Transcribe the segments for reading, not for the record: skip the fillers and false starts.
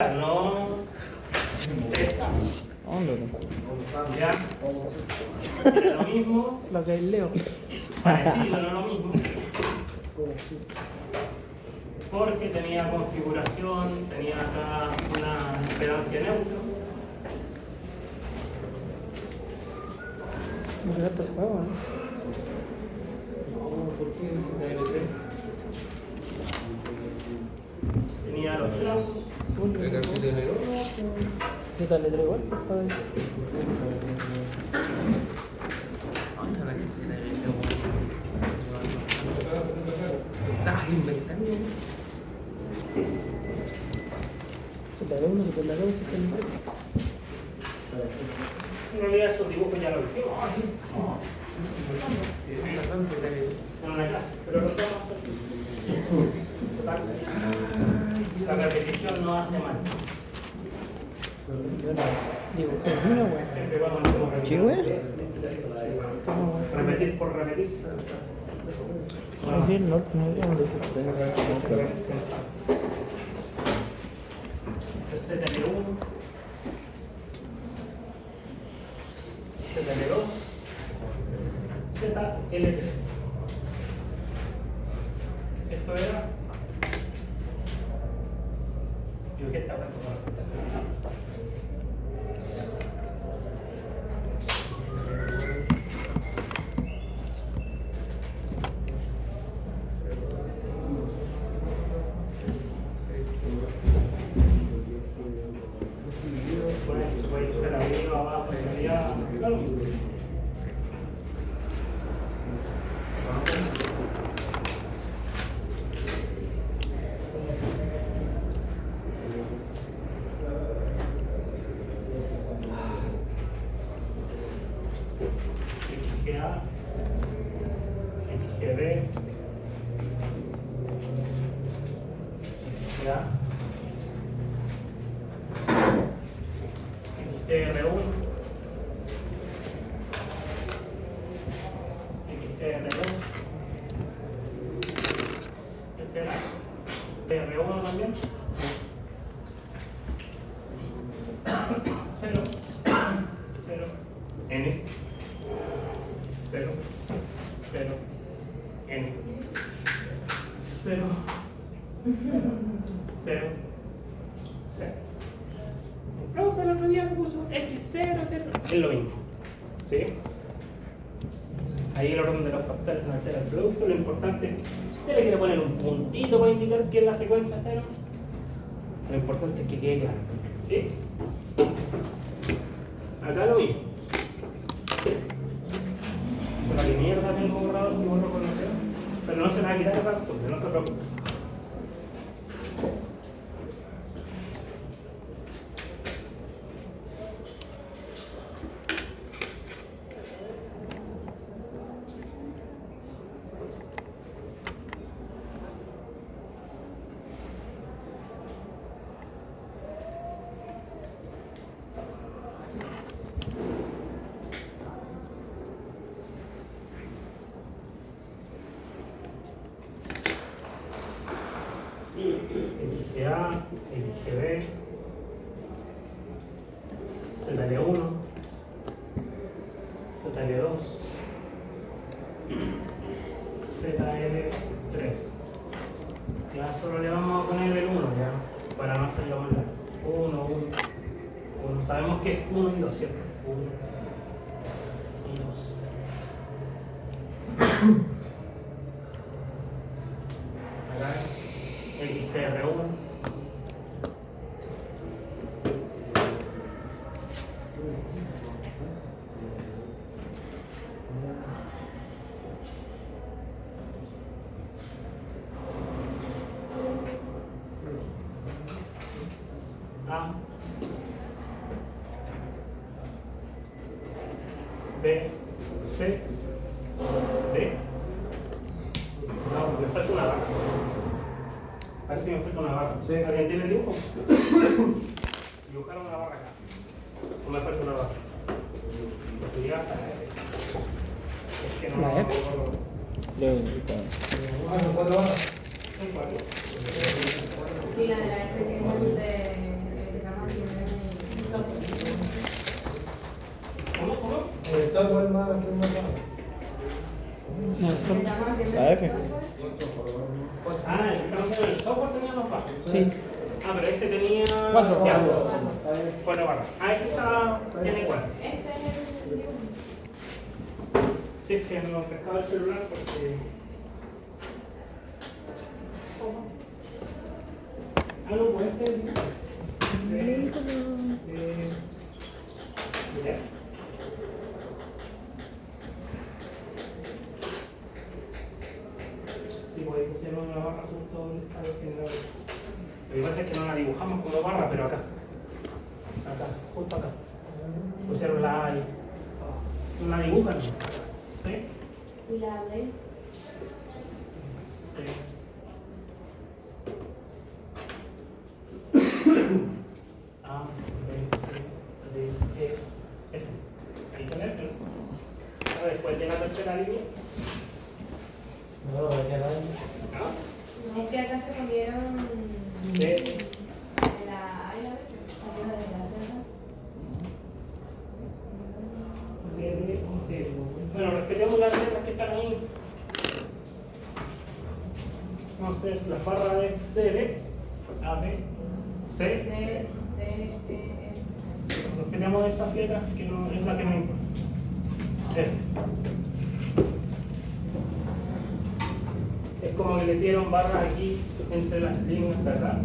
No interesa. Ándale. Ya. Era lo mismo, Lo que es Leo. parecido, no lo mismo. Porque tenía configuración, tenía acá una impedancia neutra. Me quedaste el juego, ¿no? ¿Por qué debe ser? Tenía los clavos. ¿Era así de negro? ¿Qué tal le traigo igual? A ver. Estás inventando. Se te ve uno, se te la veo, se te la veo. En realidad esos dibujos ya lo hicimos. En una clase, pero lo podemos hacer. Total. La repetición no hace mal. Digo, ¿qué es una wea? Siempre y cuando no estemos ¿Qué wea? Repetir por repetir. Bueno, sí, no, no dónde se está. ZL1, ZL2, ZL3. Esto era. Yo que estaba con la Z. Bueno, se puede ir arriba, abajo, allá, claro. XGA, XGB, XGA, XTR1, XTR2, XTR1 también, 0, 0, N, 0, 0, N, 0, 0, 0, 0. Profe, el otro día me puso X0, es lo mismo. ¿Sí? Ahí el orden de los factores no altera el producto. Lo importante, si usted le quiere poner un puntito para indicar que es la secuencia 0, lo importante es que quede claro. ¿Sí? Acá lo mismo. ¿Para qué mierda tengo borrador si borro con el dedo? Pero no se me va a quitar esa costumbre, no se preocupe. XGA, XGB, ZL1, ZL2, ZL3. Ya solo le vamos a poner el 1 ya, para no hacerlo más largo. 1, 1, 1. Sabemos que es 1 y 2, ¿cierto? 1 y 2. Acá es XTR1. A, B, C, D. No, me falta una barra. A ver si me falta una barra. Sí. ¿Alguien tiene el dibujo? Dibujar una barra acá. O me falta una barra. Porque ya. Es que no. ¿La F? Leo. ¿Cuánto barras? Son 4. Sí, la de la F que es el de la F. Ah, estamos en el software teníamos barras. Sí. Ah, pero este tenía. Cuatro. Ya, 4 barras. Ah, este tiene 4. Este es el dibujo. Sí, es que no pescaba el celular porque. Ah, no, pues este. Ya. Sí, pues ahí pusieron una barra justo al final. Lo que pasa es que no la dibujamos como barra, pero acá. Acá, justo acá. Pusieron la A ahí. No la dibujan. ¿Sí? Y la B. Sí. A, B, C, D, E, F. Ahí está el F, ¿no? Ahora, después de la tercera línea. No, ya la ¿No? Es que acá se comieron D. de la A y la B. Arriba de la Z. Sí, bueno, respetemos las letras que están ahí. Entonces, la barra de CD, A, B, C. C, D, E, F. Respetemos esas letras que no es la que me importa. F. Es como que le dieron barras aquí entre las líneas de acá.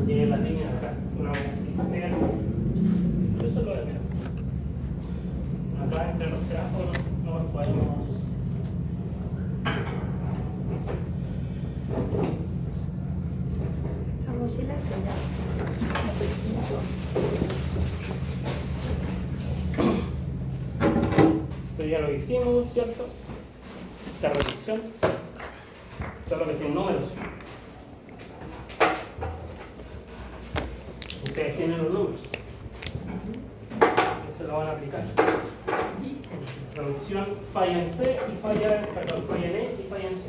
Tienen las líneas de acá. Una vez así. Vean. Eso es lo de menos. Acá entre los trazos no podemos. Esa mochila es ya. Esto ya lo hicimos, ¿cierto? Esta reducción. Solo que sin números. Ustedes tienen los números. Se lo van a aplicar. Reducción falla en C y falla en E y falla en C.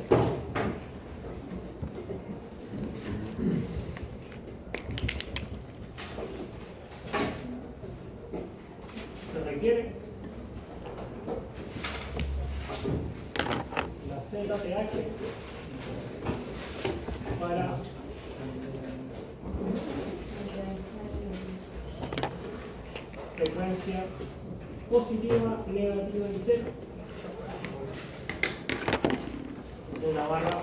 Se requiere la ZTH para secuencia positiva, negativa y cero de la barra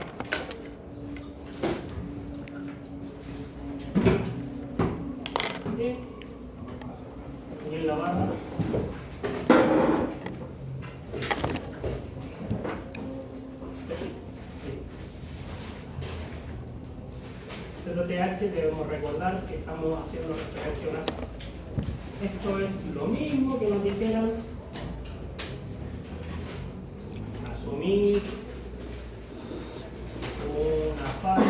E y en la barra ZTH debemos recordar que estamos haciendo referencia a una. Esto es lo mismo que nos dijeran asumir una falla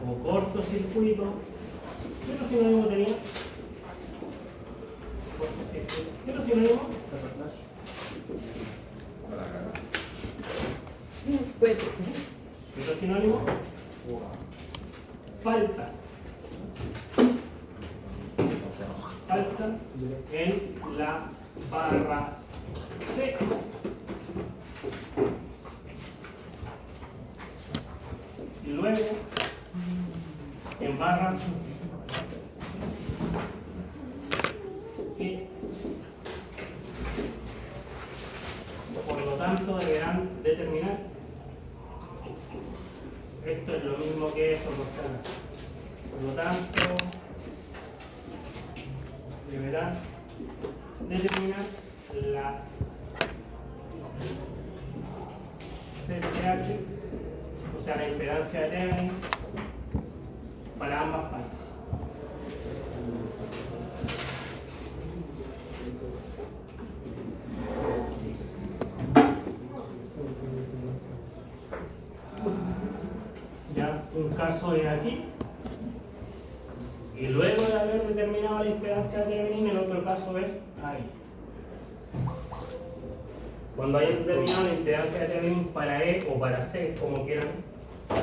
o cortocircuito. ¿Qué otro sinónimo tenía? Cortocircuito. ¿Qué otro sinónimo? ¿Qué otro sinónimo? Falta. Falta en la barra C. Y luego en barra E. Por lo tanto, deberán determinar. Esto es lo mismo que eso, por lo tanto, deberán determinar la ZTH, o sea, la impedancia de Thevenin para ambas fallas. Ya, un caso es aquí. Y luego de haber determinado la impedancia de Thevenin, el otro caso es ahí. Cuando hayan determinado la impedancia de Thevenin para E o para C, como quieran,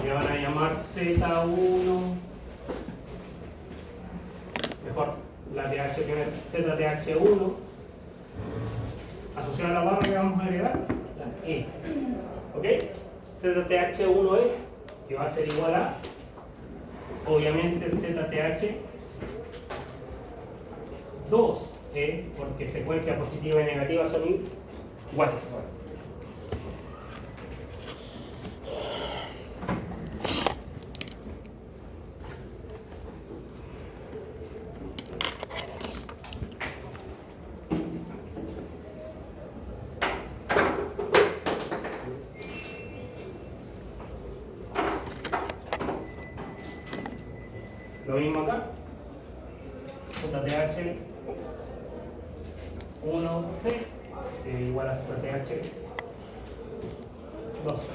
le van a llamar Z1. Mejor, La TH tiene ZTH1 asociada a la barra que vamos a agregar, la E. ¿Ok? ZTH1E, que va a ser igual a, obviamente, ZTH2E, porque secuencia positiva y negativa son iguales. Lo mismo acá, ZTH 1C igual a ZTH 2C.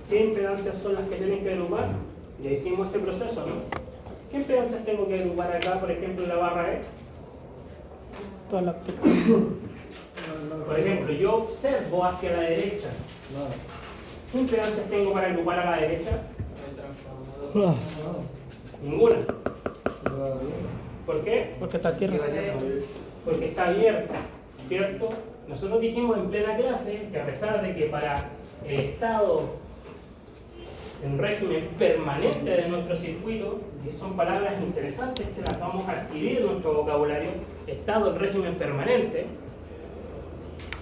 ¿Qué impedancias son las que tienen que agrupar? Ya hicimos ese proceso, ¿no? ¿Qué impedancias tengo que agrupar acá, por ejemplo, en la barra E? Todas las Por ejemplo, yo observo hacia la derecha. ¿Qué impedancias tengo para agrupar a la derecha? Ninguna. ¿Por qué? Porque está aquí arriba. Porque está abierta, ¿cierto? Nosotros dijimos en plena clase que a pesar de que para el estado en régimen permanente de nuestro circuito, y son palabras interesantes que las vamos a adquirir en nuestro vocabulario, estado en régimen permanente,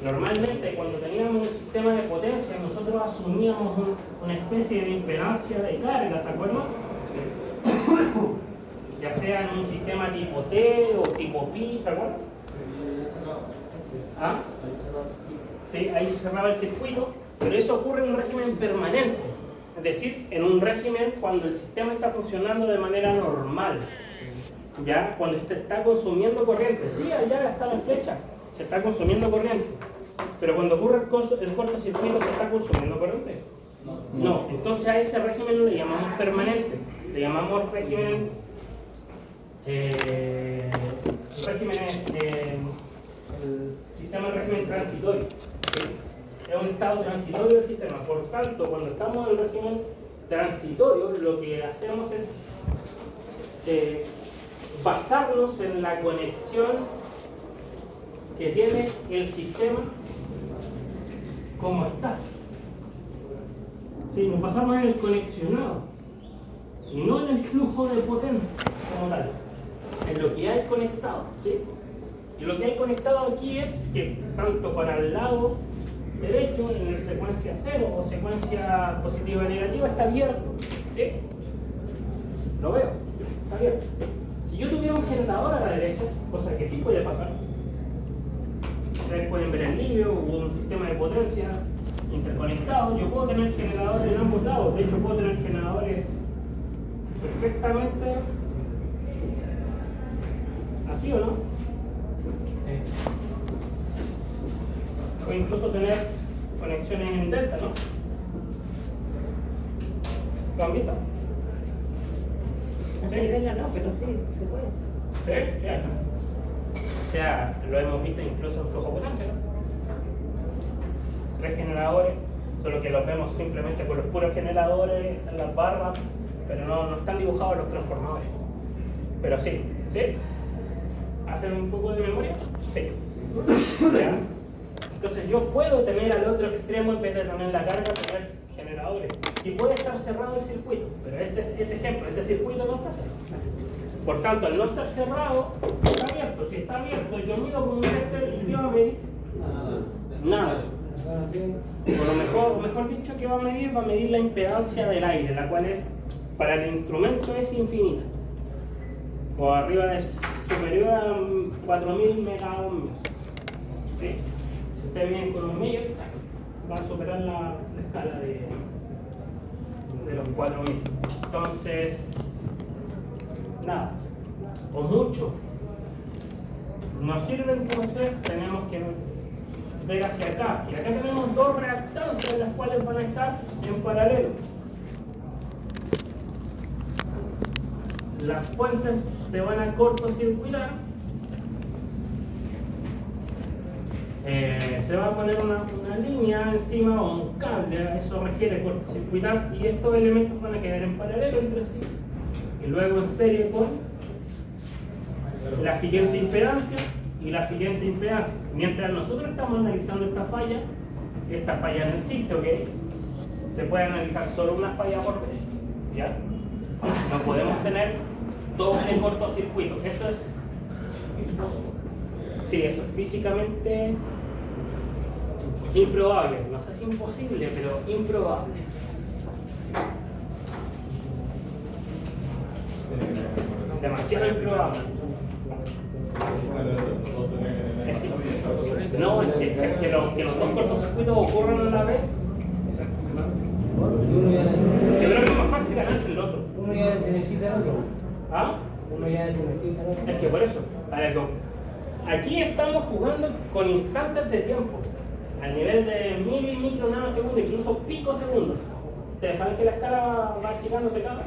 normalmente cuando teníamos un sistema de potencia nosotros asumíamos una especie de impedancia de carga, ¿se acuerdan? Ya sea en un sistema tipo T o tipo pi, ¿se acuerdan? ¿Ah? Sí, ahí se cerraba el circuito, pero eso ocurre en un régimen permanente. Es decir, en un régimen cuando el sistema está funcionando de manera normal, ya cuando se está consumiendo corriente. Sí, allá está la flecha, se está consumiendo corriente. Pero cuando ocurre el cortocircuito, ¿se está consumiendo corriente? No. Entonces a ese régimen le llamamos permanente, le llamamos régimen, el sistema de régimen transitorio. ¿Sí? Es un estado transitorio del sistema. Por tanto, cuando estamos en el régimen transitorio, lo que hacemos es basarnos en la conexión que tiene el sistema como está. Sí, nos basamos en el conexionado y no en el flujo de potencia como tal, en lo que hay conectado, ¿sí? Y lo que hay conectado aquí es que tanto para el lado derecho, en la secuencia 0 o secuencia positiva y negativa, está abierto, ¿sí? Lo veo, está abierto. Si yo tuviera un generador a la derecha, cosa que sí puede pasar, ustedes pueden ver el libro o un sistema de potencia interconectado, yo puedo tener generadores en ambos lados. De hecho, puedo tener generadores perfectamente así, ¿o no? O incluso tener conexiones en delta, ¿no? ¿Lo han visto? Así de verla no, pero sí, se puede. Sí, sí, acá. O sea, lo hemos visto incluso en flujo potencia, ¿no? 3 generadores, solo que los vemos simplemente con los puros generadores en las barras, pero no están dibujados los transformadores. Pero sí, ¿sí? ¿Hacen un poco de memoria? Sí. ¿Ya? Entonces yo puedo tener al otro extremo, en vez de tener la carga, tener generadores. Y puede estar cerrado el circuito, pero este ejemplo, este circuito no está cerrado. Por tanto, al no estar cerrado, está abierto. Si está abierto, yo mido con un tester y yo voy a medir nada. O mejor dicho, que va a medir la impedancia del aire, la cual es, para el instrumento es infinita. o arriba de superior a 4000 megaohmios. ¿Sí? Si usted viene con un Meyer, va a superar la escala de los 4000. Entonces, nada, o mucho. Nos sirve, entonces tenemos que ver hacia acá. Y acá tenemos dos reactancias las cuales van a estar en paralelo. Las fuentes se van a cortocircuitar. Se va a poner una línea encima o un cable, eso requiere cortocircuitar, y estos elementos van a quedar en paralelo entre sí y luego en serie con la siguiente impedancia y la siguiente impedancia. Mientras nosotros estamos analizando esta falla no existe, ¿ok? Se puede analizar solo una falla por vez, ¿ya? No podemos tener doble cortocircuito, eso es sí, eso es físicamente improbable, no sé si imposible, pero improbable. Demasiado improbable. No, es que los dos cortocircuitos ocurran a la vez. Yo creo que es más fácil ganarse el otro. Uno ya desenergiza al otro. ¿Ah? Uno ya desenergiza al otro. Es que por eso, aquí estamos jugando con instantes de tiempo, al nivel de mil y micro nanosegundos, incluso picosegundos. Ustedes saben que la escala va achicándose cada vez.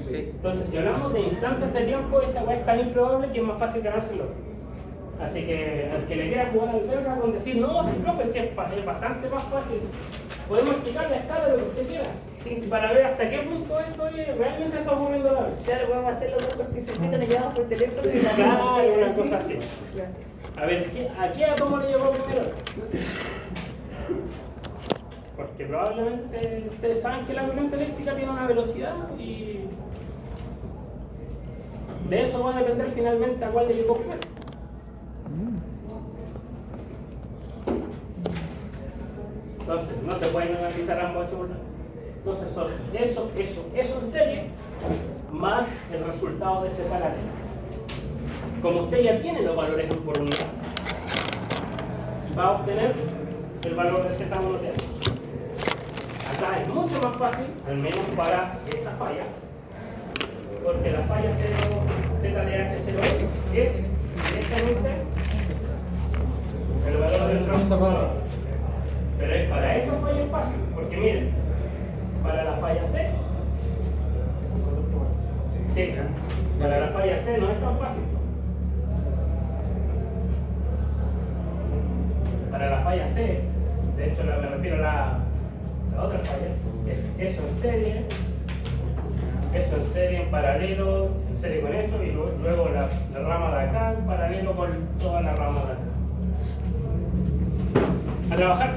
Sí. Entonces, si hablamos de instantes de tiempo, esa weá es tan improbable que es más fácil ganárselo. Así que al que le quiera jugar al verga con decir, no, sí, profe, sí, es bastante más fácil. Podemos checar la escala de lo que usted quiera. Para ver hasta qué punto eso realmente está ocurriendo a la vez. Claro, podemos hacer los dos cortocircuitos, nos llevamos por teléfono y la Claro, una cosa así. Claro. A ver, ¿a qué átomo le llegó primero? Porque probablemente ustedes saben que la corriente eléctrica tiene una velocidad y de eso va a depender finalmente a cuál le llegó primero. Entonces, no se pueden analizar ambos en simultáneo. Entonces, son eso en serie más el resultado de ese paralelo. Como usted ya tiene los valores por unidad, va a obtener el valor de Z1 de acá es mucho más fácil, al menos para esta falla, porque la falla 0 ZDH0 es directamente el valor del transformador. Pero es para esa falla es fácil, porque miren, para la falla C, sí, para la falla C no es tan fácil. Para la falla C, de hecho me refiero a la otra falla, es eso en serie en paralelo, en serie con eso, y luego la rama de acá en paralelo con toda la rama de acá. A trabajar.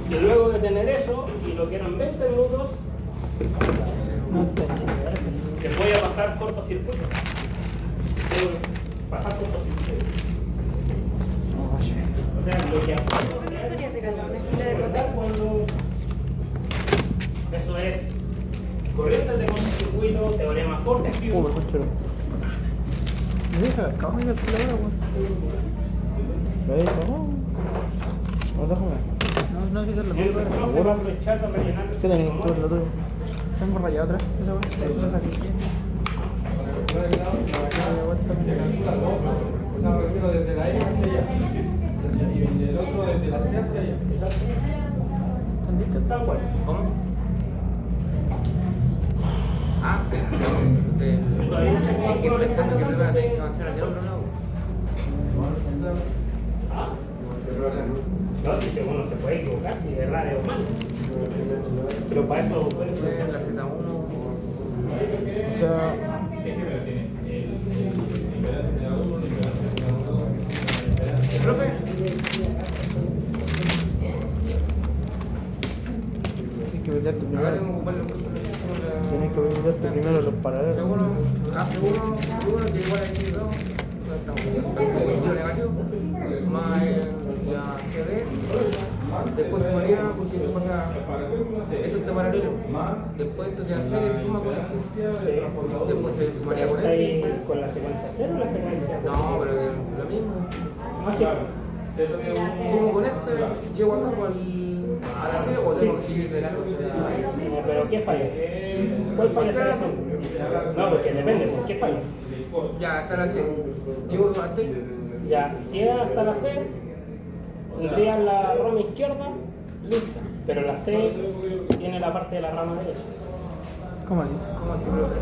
Que luego de tener eso, y lo que eran 20 minutos, que voy a pasar cortocircuito. Debo pasar cortocircuito. O sea, lo que cuando eso es corrientes de cortocircuito, teorema Fortescue. Me deja acá, mira el celular, weón. ¿Ves eso? No, déjame. No, sí, se lo El puedo. profe va a aprovechar para rellenar. ¿Qué tenés tú en lo tuyo? Tengo rayado atrás. Esa weá. Esa aquí. O sea, me refiero desde la E hacia allá. Y el otro desde la C hacia allá. ¿Entendiste? Tal cual. ¿Cómo? Ah, Todavía no sé cómo hay que pensar que primero hay que avanzar hacia el otro lado. Ah, no, si uno se puede equivocar, si errar es humano. Pero para eso puede ser La Z1. O sea, ¿Profe? tienes que meterte Acá primero. tengo que ocuparle un poco Tienes que meterte primero los paralelos. seguro que igual aquí dos. Positivo negativo. Más la GB. Después se podría, porque se pasa Esto está paralelo. Después esto se serie suma con esto. Después se sumaría con ¿Está ahí este. con la secuencia cero o la secuencia? No, pero es lo mismo. Ah, sí. Sumo con este, llego acá a la C o tengo que seguir de largo. Pero ¿qué falla? ¿Cuál falla está haciendo? No, porque depende, ¿por qué falla? Ya, hasta la C. Llego hasta aquí. Ya, si es hasta la C, tendría la rama izquierda lista, pero la C tiene la parte de la rama derecha. ¿Cómo así? ¿Cómo así, profe?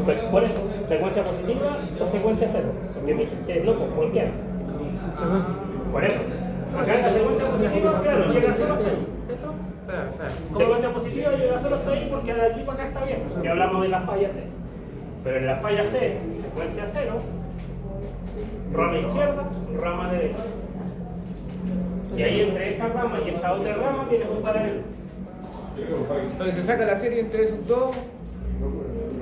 Pues, por eso, secuencia positiva o secuencia cero, porque me dijiste, no, pues cualquiera. Por eso, acá en la secuencia positiva, claro, llega solo hasta ahí. Espera. Secuencia positiva llega solo hasta ahí porque de aquí para acá está bien, si hablamos de la falla C. Pero en la falla C, secuencia cero, rama izquierda, rama derecha. Y ahí entre esa rama y esa otra rama tienes un paralelo. Entonces se saca la serie entre esos dos.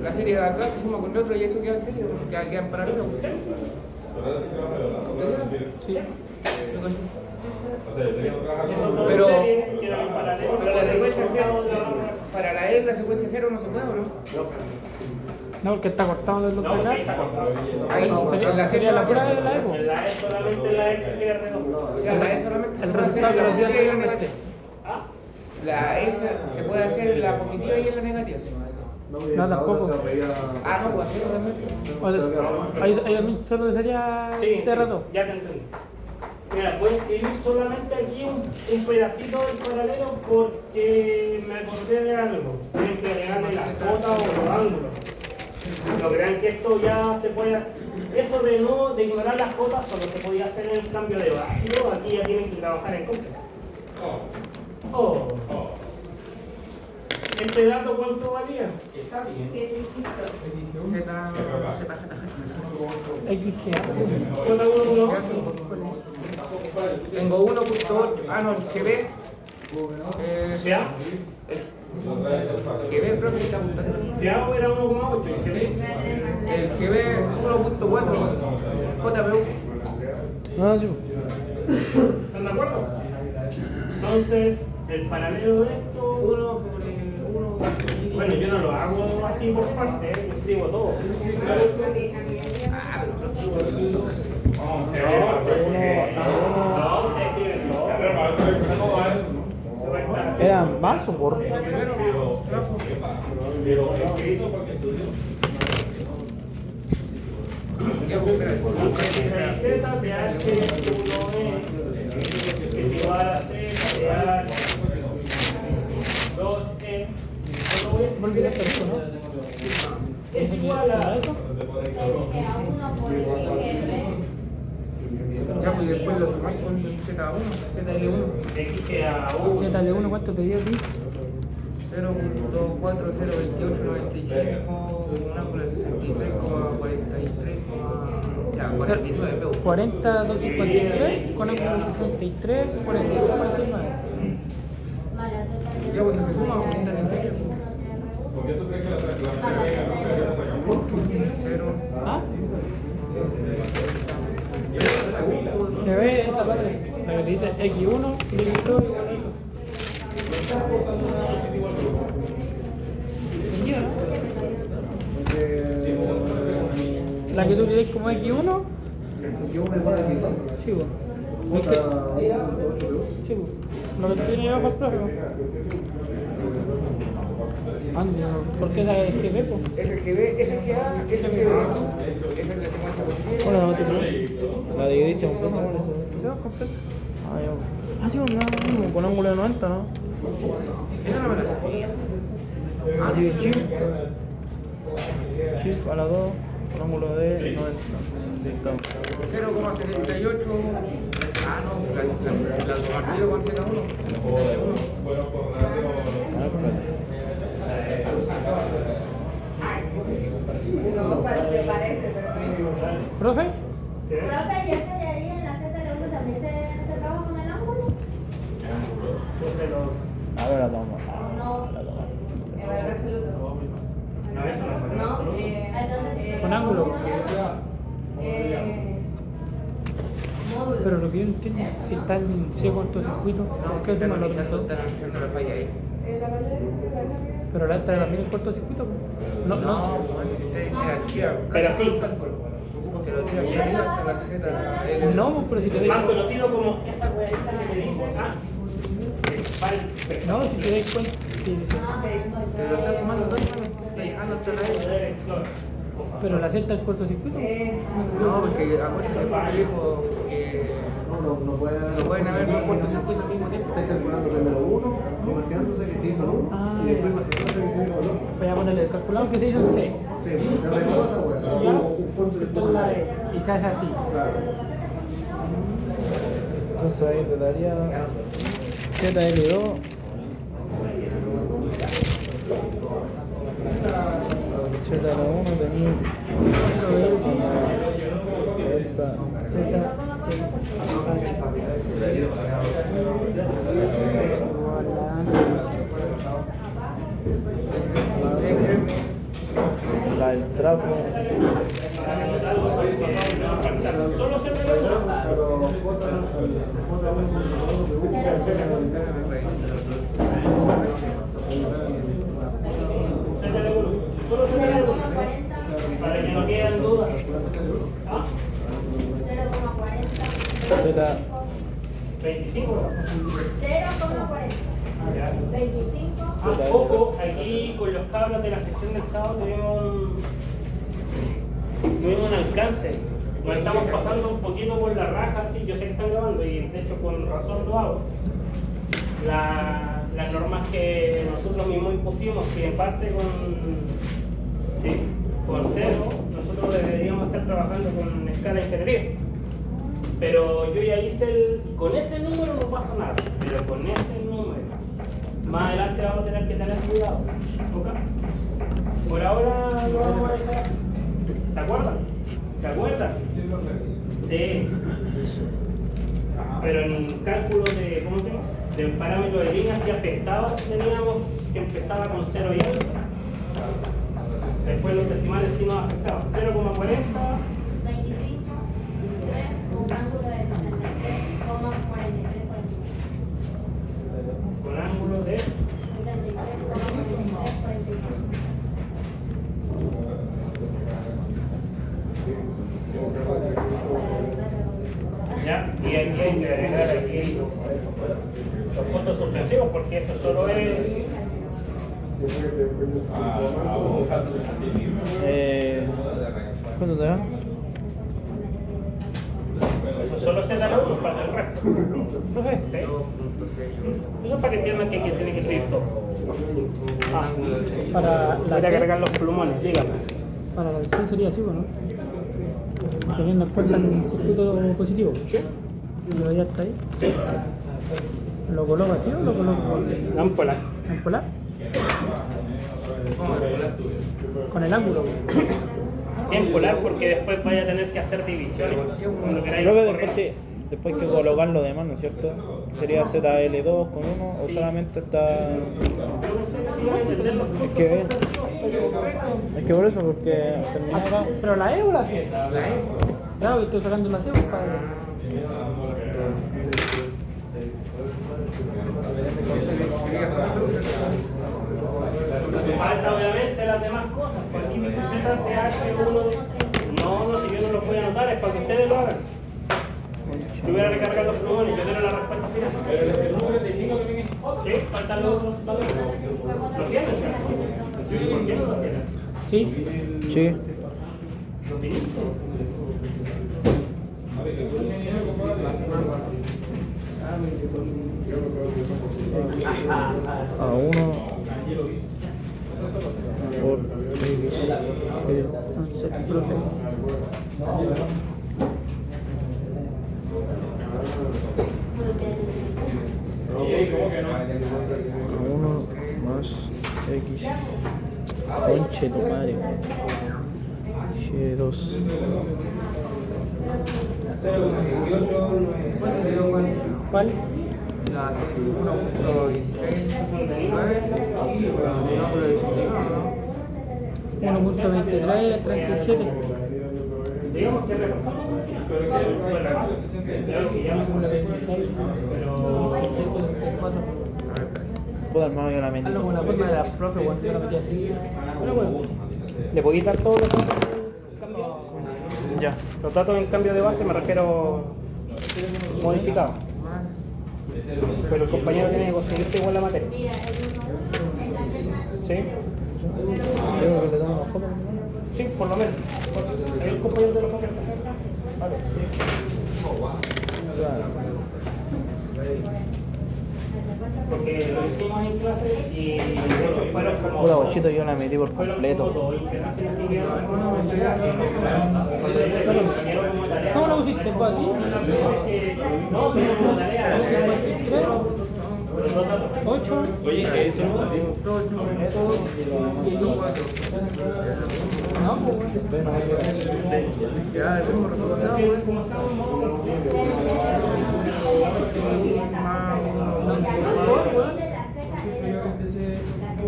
La serie de acá se suma con el otro y eso queda en serie. Queda en paralelo. ¿Sí? Sí. Esos dos Pero- series quedan en paralelo. Pero la secuencia cero, para la E la secuencia cero no se puede, ¿o no? No, porque está cortado del No, otro porque lado. ahí está cortado. Ahí, Sería- la C sería la prueba de solamente. la EVO. En la E solamente la X queda redonda. O sea, la E solamente. El se puede resultado hacer que en la nos dio positiva y en la anteriormente. negativa. ¿Ah? La E se puede hacer en la positiva y en la negativa. No, tampoco. Ah, no, pues así realmente. Ahí también solo sería Sí, TR2. ya te entendí. Mira, voy a escribir solamente aquí un pedacito del paralelo porque me acordé de algo. Tienen que agregarle las cotas o los ángulos. No crean que esto ya se puede. Eso de ignorar las cotas solo se podía hacer en el cambio de vacío. Aquí ya tienen que trabajar en complex. Oh. ¿Este dato cuánto valía? Está bien. Qué chiquito. XGA. ¿Cuánto uno? Tengo 1.8. Ah, no, el GB. ¿Ya? El GB, profe, está apuntando. ¿Ya o era 1,8? ¿Y qué Voy a tener más El largo. GB 1.4. JPU. Ah, sí. ¿Están de acuerdo? Entonces, el paralelo de esto. 1 sobre 1. Bueno, yo no lo hago así por parte, yo escribo todo. A mí, Ah, pero No, ustedes escriben todo. Se va a estar así. ¿Era más o por? Z de H1E es igual a Z de H2E. Volví a hacer esto, ¿no? Es igual a eso. uno por el ya, pues después lo sumáis con el Z1, ZL1. X que a U. ZL1, ¿cuánto te dio a ti? 0.2402895, un ángulo de 63,43, ya, 49 PU. 40, 253, con ángulo 63, 42, 49. Ya, pues se suma, pues entran en serio. Cero. ¿Ah? ¿Se ve esa parte? La que te dice X1, dividido igual a eso. ¿Entendido, no? La que tú le des como X1. Sí, vos. ¿Viste? Sí, vos. Lo que tiene abajo el profe. Ande, ¿por qué sabes que ve, po? SGB, SGA, SGB. Esa es la secuencia positiva. Hola, no te ¿la dividiste un poco? Sí, completo. Ah, ya. Ah, sí, con ángulo de 90, ¿no? Esa no me la sabía. Así que shift a la 2, con ángulo de 90. Sí, estamos. 0,78. Ah, no, la compartido con Z1. Ah, espérate. Se parece, pero ¿Profe? Profe, ¿y ese de ahí en la ZL1 también se trabaja con el ángulo? Entonces A ver, la vamos. No. es valor absoluto. No, eso no es No, absoluto. Entonces, Con ángulo. módulo. Pero lo que yo no entiendo, si está en ciego cortocircuito, ¿por qué se me lo Están analizando la falla ahí. La pantalla de la carga. Pero la entra también en cortocircuito. No, no. Pero sí. Te lo tira aquí arriba hasta la Z. No, pero si te Más veis. conocido como esa huevita que te dice, No, si te dais cuenta. Sí, sí. Te lo está sumando todo, hermano. Está llegando hasta la E. Pero la Z es cortocircuito. No, porque acuérdense que el dijo que No puede haber. no pueden haber dos cortocircuitos al mismo tiempo. Está calculando primero uno, imaginándose que se hizo uno, y después imaginándose que se hizo el otro. Voy a ponerle el calculador que se hizo en C. Sí, se arregló esa hueá. Ya. Un punto de Después la E. Y se hace así. Claro. Entonces ahí te daría ZL2. ZL1 tenía esta Z. la del trafo. Solo se me Solo se me 0,40. para que no queden dudas. ¿Ah? 0,40. Z 25. 0,40. 25. Ojo, aquí con los cabros de la sección del sábado tuvimos un alcance. Nos estamos pasando un poquito por la raja, sí, yo sé que están grabando y de hecho con razón lo hago. Las normas que nosotros mismos impusimos, si en parte con cero, nosotros deberíamos estar trabajando con escala de ingeniería. Pero yo ya hice con ese número no pasa nada, pero con ese número, más adelante vamos a tener que tener cuidado. ¿Ok? Por ahora lo vamos a dejar así. ¿Se acuerdan? ¿Se acuerdan? Sí. Pero en cálculo de, ¿cómo se llama? Del parámetro de línea sí afectaba si teníamos que empezaba con 0 y algo. Después los decimales sí nos afectaban. 0,40. 25. 3. Un ángulo de 63,43. Con ángulo de 63,43. ya, y aquí hay que agregar aquí los puntos suspensivos porque eso solo es ¿cuánto te da? eso solo se da la uno, falta el resto. No sé, ¿sí? Eso es para que entiendan que tiene que escribir todo. Para la Voy a C. agregar los plumones, dígame. Para la C sería así, ¿no? Teniendo en cuenta el circuito positivo. ¿Sí? Yo ya está ahí. ¿Lo coloco así o lo coloco Dan polar. en polar? Con el ángulo. Sí, en polar porque después vaya a tener que hacer divisiones. Cuando queráis Creo que correr. después hay que colocar lo demás, ¿no es cierto? ¿Sería ZL2 con 1 o solamente está...? Es que por eso, porque terminar acá... ¿Pero la E o la C? La E. Claro, que estoy sacando la C pues, para... Falta obviamente las demás cosas. Pues aquí dice ZTH1. No, si yo no lo voy a anotar, es para que ustedes lo hagan. Yo voy a recargar los plumones, yo quiero la respuesta final. ¿El número 35 que tiene? Sí, faltan los otros valores. ¿Lo tienen, cierto? ¿Por qué no lo tienen? Sí. Sí. ¿Lo tienen? A 1 por X. Entonces, profe. A 1 más X. Conche tu madre. G2. ¿Cuál? La 1.23, 37. Digamos que repasamos, pero el repaso de algo que ya no se puede, pero Puta, hermano, yo la metí. Hazlo con la forma de la profe cuando yo la metí así. Pero bueno, le podéis dar todos los datos cambiados. Ya, los datos en cambio de base me refiero modificados. Más. Pero el compañero tiene que conseguirse igual la materia. Mira, el uno en la Z. ¿Sí? Yo que le tomo una foto. Sí, por lo menos. El compañero de los fotos. Porque lo hicimos en clase y fueron como... Puta, bochito, yo la metí por completo. ¿Cómo lo pusiste? ¿Fue así? No, pero como tarea. 8. Oye, esto No, pues bueno. Ustedes no me quieren. Ya, el mismo resultado,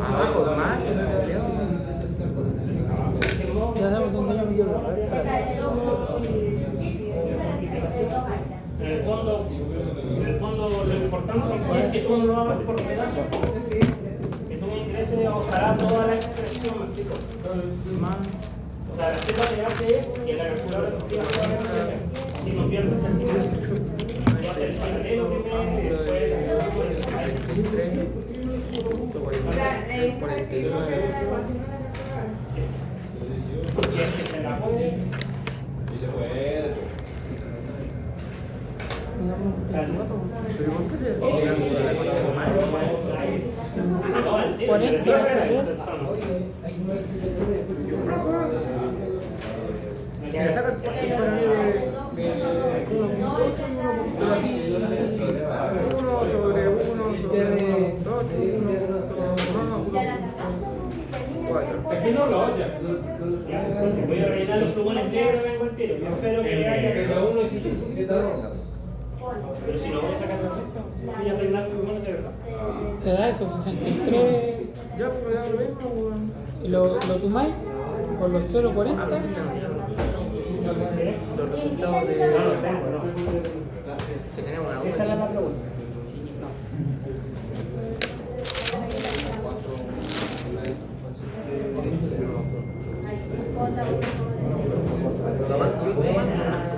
abajo, más. Ya sabemos dónde yo me quiero. En el fondo lo importante es que tú no lo hagas por pedazos. Que tú ingreses ojalá toda la expresión, ¿me explico? O sea, la ZPH es que la calculadora efectiva toda la expresión. Si no pierdes casi nada. Va a ser el paralelo primero y después si es que se la pone. Mira, saca el uno sobre 1 sobre 2, 4. Aquí no lo oye. Voy a rellenar los plumones negros y vengo al tiro. Yo espero que haya. Pero si no voy a sacar los chicos, voy a rellenar los plumones de verdad. Te da eso, 63. Ya, pues da lo mismo, weón. Y lo sumáis con los 0,40. Los resultados de. No lo tengo, no. Que tenemos una Esa es la pregunta.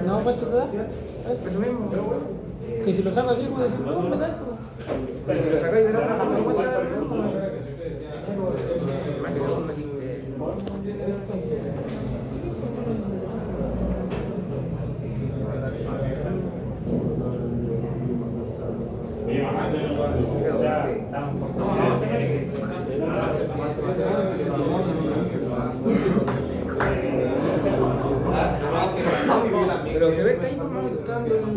No, ¿cuánto te da? Eso mismo. Que si lo saco así, como decir, no, me da eso. Pero si lo sacáis de la otra forma, cuenta. Más que no metiste. Pero se ve que ahí como estando en 1.2,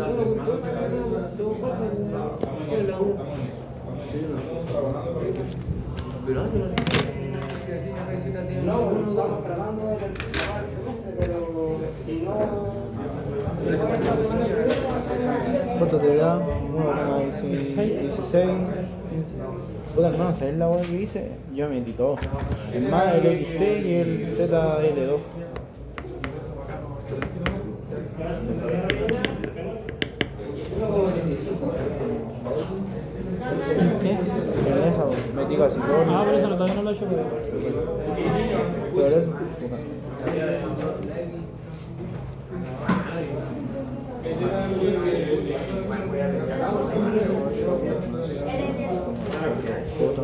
es la 1. Pero no, que decís acá y cita tiene 1, 2. Estamos tratando de participar el semestre, pero si no. ¿Cuánto te da? 1,16, 15. Puta, hermano, ¿sabes la hueá que hice? Yo metí todo. El más, el XT y el ZL2. ¿Qué? En esa, metí casi todo. Ah, pero eso no, todavía no lo he hecho, pero. Pero eso, puta. Foto.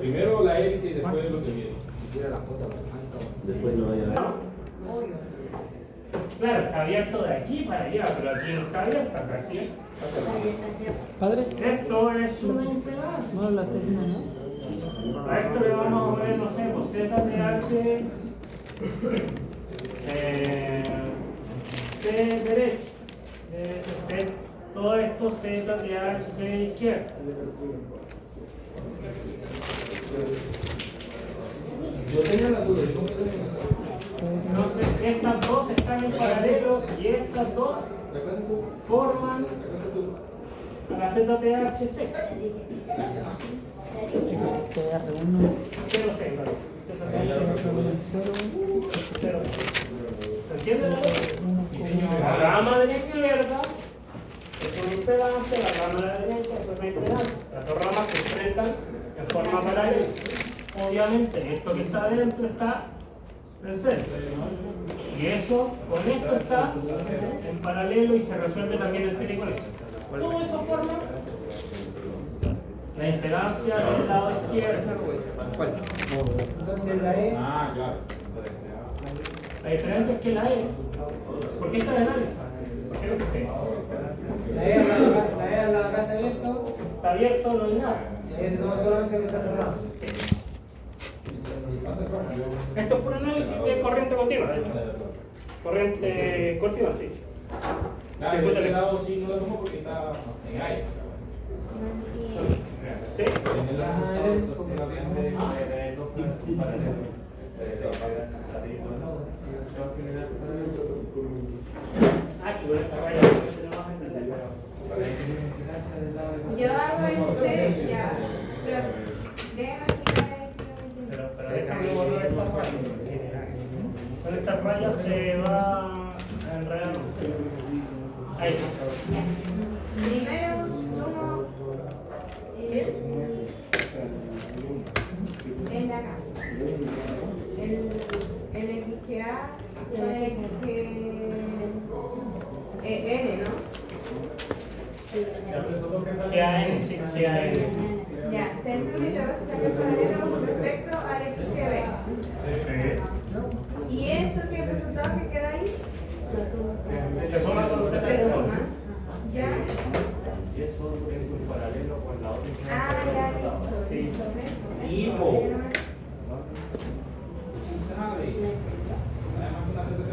Primero la élite y después los de Claro, está abierto de aquí para allá, pero aquí no está abierto, acá sí. ¿Padre? Esto es una impedancia. No, la termina, ¿no? A esto le vamos a poner, no sé, pues ZTH, C derecho, todo esto ZTH, C izquierda. Yo tenía la duda, Entonces, estas dos están en paralelo y estas dos forman a la ZTHC. R1. 0, 6, ¿vale? Cero. ¿Se entiende? La rama de la izquierda es una impedancia, la rama de la derecha es otra impedancia. Las dos ramas se enfrentan en forma paralela. Obviamente, esto que está adentro está en centro. Y eso, con esto está en paralelo y se resuelve también en serie con eso. Todo eso forma la impedancia del lado izquierdo. ¿Cuál? Entonces la E. Ah, claro. La diferencia es que la E, ¿por qué está de análisis? ¿Por qué lo que sé? La E al lado de acá está abierto. Está abierto, no hay nada. Y ahí se toma solamente que está cerrado. Esto es puro análisis de corriente continua, de hecho. Corriente continua, sí. Claro, Circuito este eléctrico. lado sí no lo tomo porque está en aire. ¿Sí? En el lado Ah, que voy a desarrollar. Yo hago este, ya. Pero déjame quitar Pero déjame volver esta raya. Con esta raya se va a enredar. Ahí está. Primero sumo el de acá. El XGA con el N, ¿no? GAN, sí, GAN. Ya, se suma y luego se saca el paralelo respecto al XGB. Sí. ¿Y eso qué resultado que queda ahí? Se suma con Z. Se suma. Ya. Y eso es un paralelo con la otra. Ah, ya, listo. Sí. Sí, po. Sí sabe. Además, una vez que se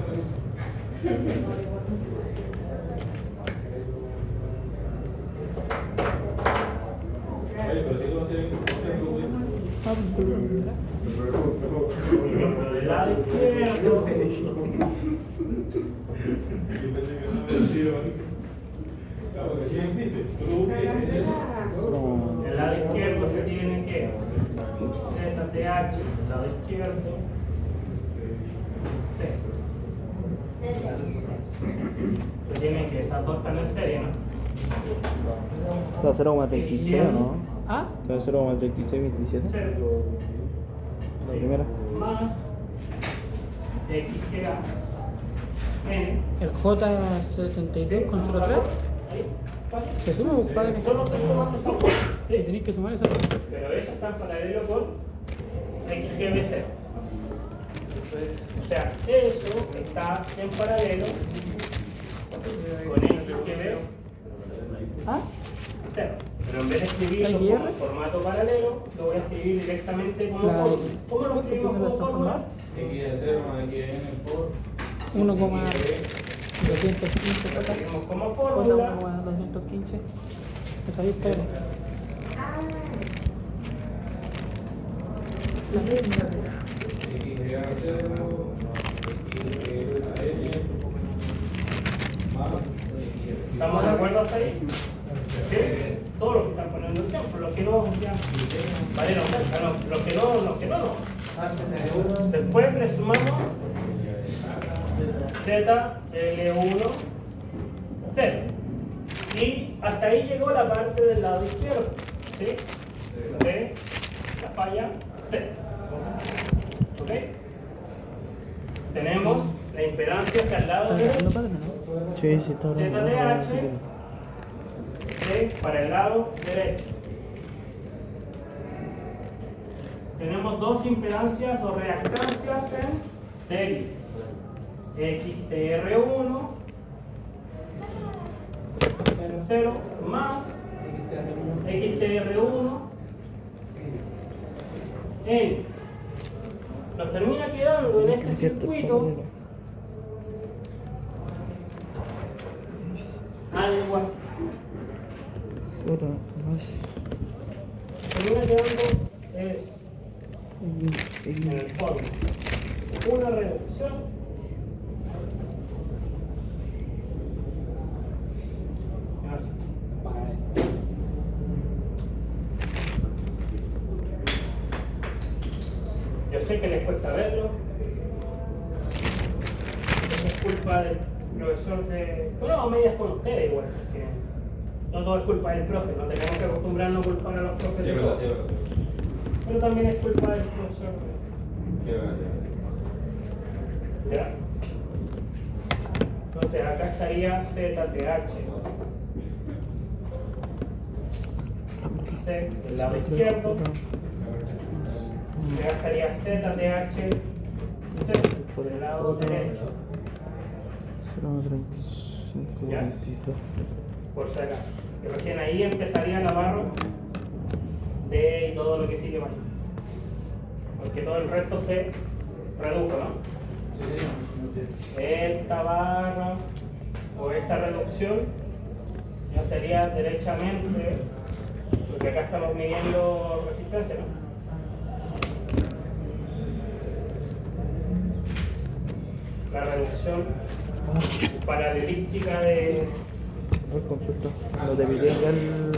Oye, pero si tú no se Del lado izquierdo. Yo pensé que no me mentira, claro, porque sí existe. Tú lo buscas y existe. Del lado izquierdo se tiene que ZTH, del lado izquierdo, C. Se tiene que esas dos están en serie, ¿no? Está 0,36, ¿no? ¿Ah? Está 0,36, 27. Cero. La Sí. primera. Más XGA N. El J72 con 03. Ahí, fácil. ¿Se suma, compadre? Solo estoy sumando esa dos. Sí, Sí. tenéis que sumar esa dos. Pero eso está en paralelo con XGBC. O sea, eso está en paralelo con XGB ¿Ah? 0. Pero en vez de escribirlo ¿XR? como formato paralelo, lo voy a escribir directamente como Claro. fórmula. ¿Cómo lo escribimos como fórmula? X de 0 más X de n por 1,215 Lo escribimos como J fórmula. 1,215. Está ahí, pero. X de a 0 X de n más X de ¿Estamos de acuerdo hasta ahí? ¿Sí? Todos los que están poniendo el ejemplo, los que no, ya. Vale, no, los que no. Después le sumamos ZL1 0. Y hasta ahí llegó la parte del lado izquierdo, ¿sí? De la falla C. ¿Ok? Tenemos la impedancia hacia el lado ¿Está derecho. grabando, padre, no? Sí, sí, está grabando. ZDH para el lado derecho. Tenemos dos impedancias o reactancias en serie. XTR1 0 más XTR1 N. Nos termina quedando en este circuito algo así. Ahora más. Termina quedando eso. En el fondo, una reducción así. Yo sé que les cuesta verlo. Eso es culpa del profesor de... Bueno, a medias con ustedes igual, porque no todo es culpa del profe, no tenemos que acostumbrarnos a culpar a los profes de todo. Pero también es culpa del profesor. ¿Ya? Entonces acá estaría ZTH. C del lado izquierdo. Acá estaría ZTH C por el lado derecho. 0.35, ¿Ya? 22. Por si acaso. Y recién ahí empezaría la barra D y todo lo que sigue más. Porque todo el resto se redujo, ¿no? Esta barra o esta reducción ya sería derechamente, porque acá estamos midiendo resistencia, ¿no? La reducción paralelística de... A ver, consulta. Lo te pide ya el...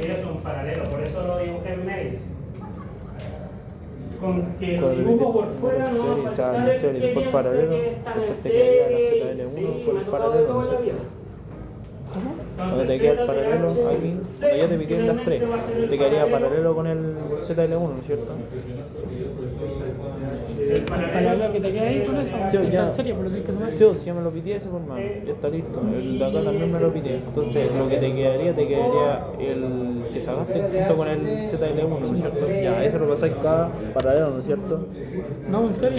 Ellos son paralelos, por eso lo dibujé en medio. Con que Con lo el dibujo por video, fuera no va a serie, o sea, faltar en el serie, que por piense paralelo, que están en después te quedaría la serie. ZL1 Sí, por me ha tocado paralelo, toda ¿no la es vida. Cuando te queda el paralelo aquí, cuando ya te piqué en las 3, te quedaría paralelo con el ZL1, ¿no es cierto? El Para que te quede ahí con eso. Sí, ya. ¿En serio? ¿Por lo tienes que sumar? Sí, si ya me lo pité ese por mano, ya está listo. El de acá también me lo pité. Entonces, lo que te quedaría el que sacaste junto con el ZL1, ¿no es cierto? Ya, eso lo pasáis cada paralelo, ¿no es cierto? No, en serio.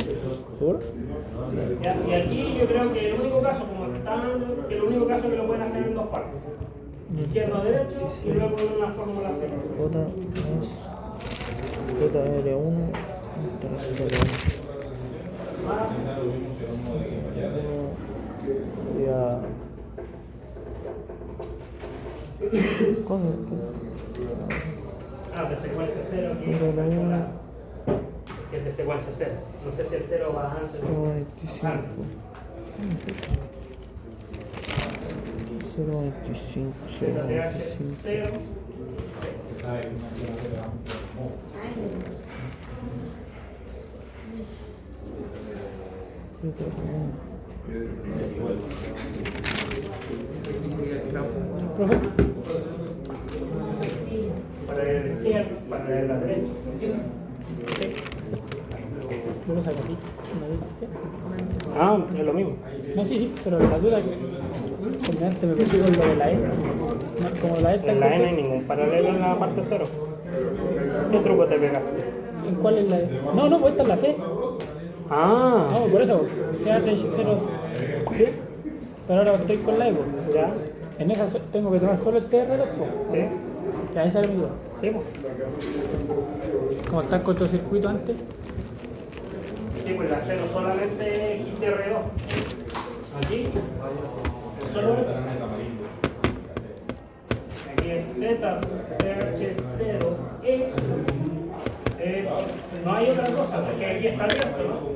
¿Seguro? Ya, y aquí yo creo que el único caso, como están, el único caso que lo pueden hacer en dos partes. Izquierdo, derecho y luego en una fórmula C. J más ZL1 contra ZL1. Sería... ¿Cuándo? Ah, de secuencia 0 aquí. ZL1 Que es de secuencia 0. No sé si el 0 va antes. 0.25. 0.25, 0.25. 0. Profe, Para el izquierdo, para el derecho. yo lo saco aquí. Ah, es lo mismo. No, sí, pero la duda que porque antes me perdí con lo de la E. No, como la E está En la N corta, hay ningún paralelo en la parte 0. ¿Qué truco te pegaste? ¿en cuál es la E? No, no, pues esta es la C. Ah, No, por eso, fíjate, 0. ¿Sí? Pero ahora estoy con la E, pues. ya. En esa tengo que tomar solo el TR2, pues. Sí, Ya, esa era mi duda. sí, pues. Como está en cortocircuito antes. Sí, pues la 0 solamente XTR2. Aquí, solo eso. Aquí es ZTH0 E. No hay otra cosa, porque aquí está abierto, ¿no?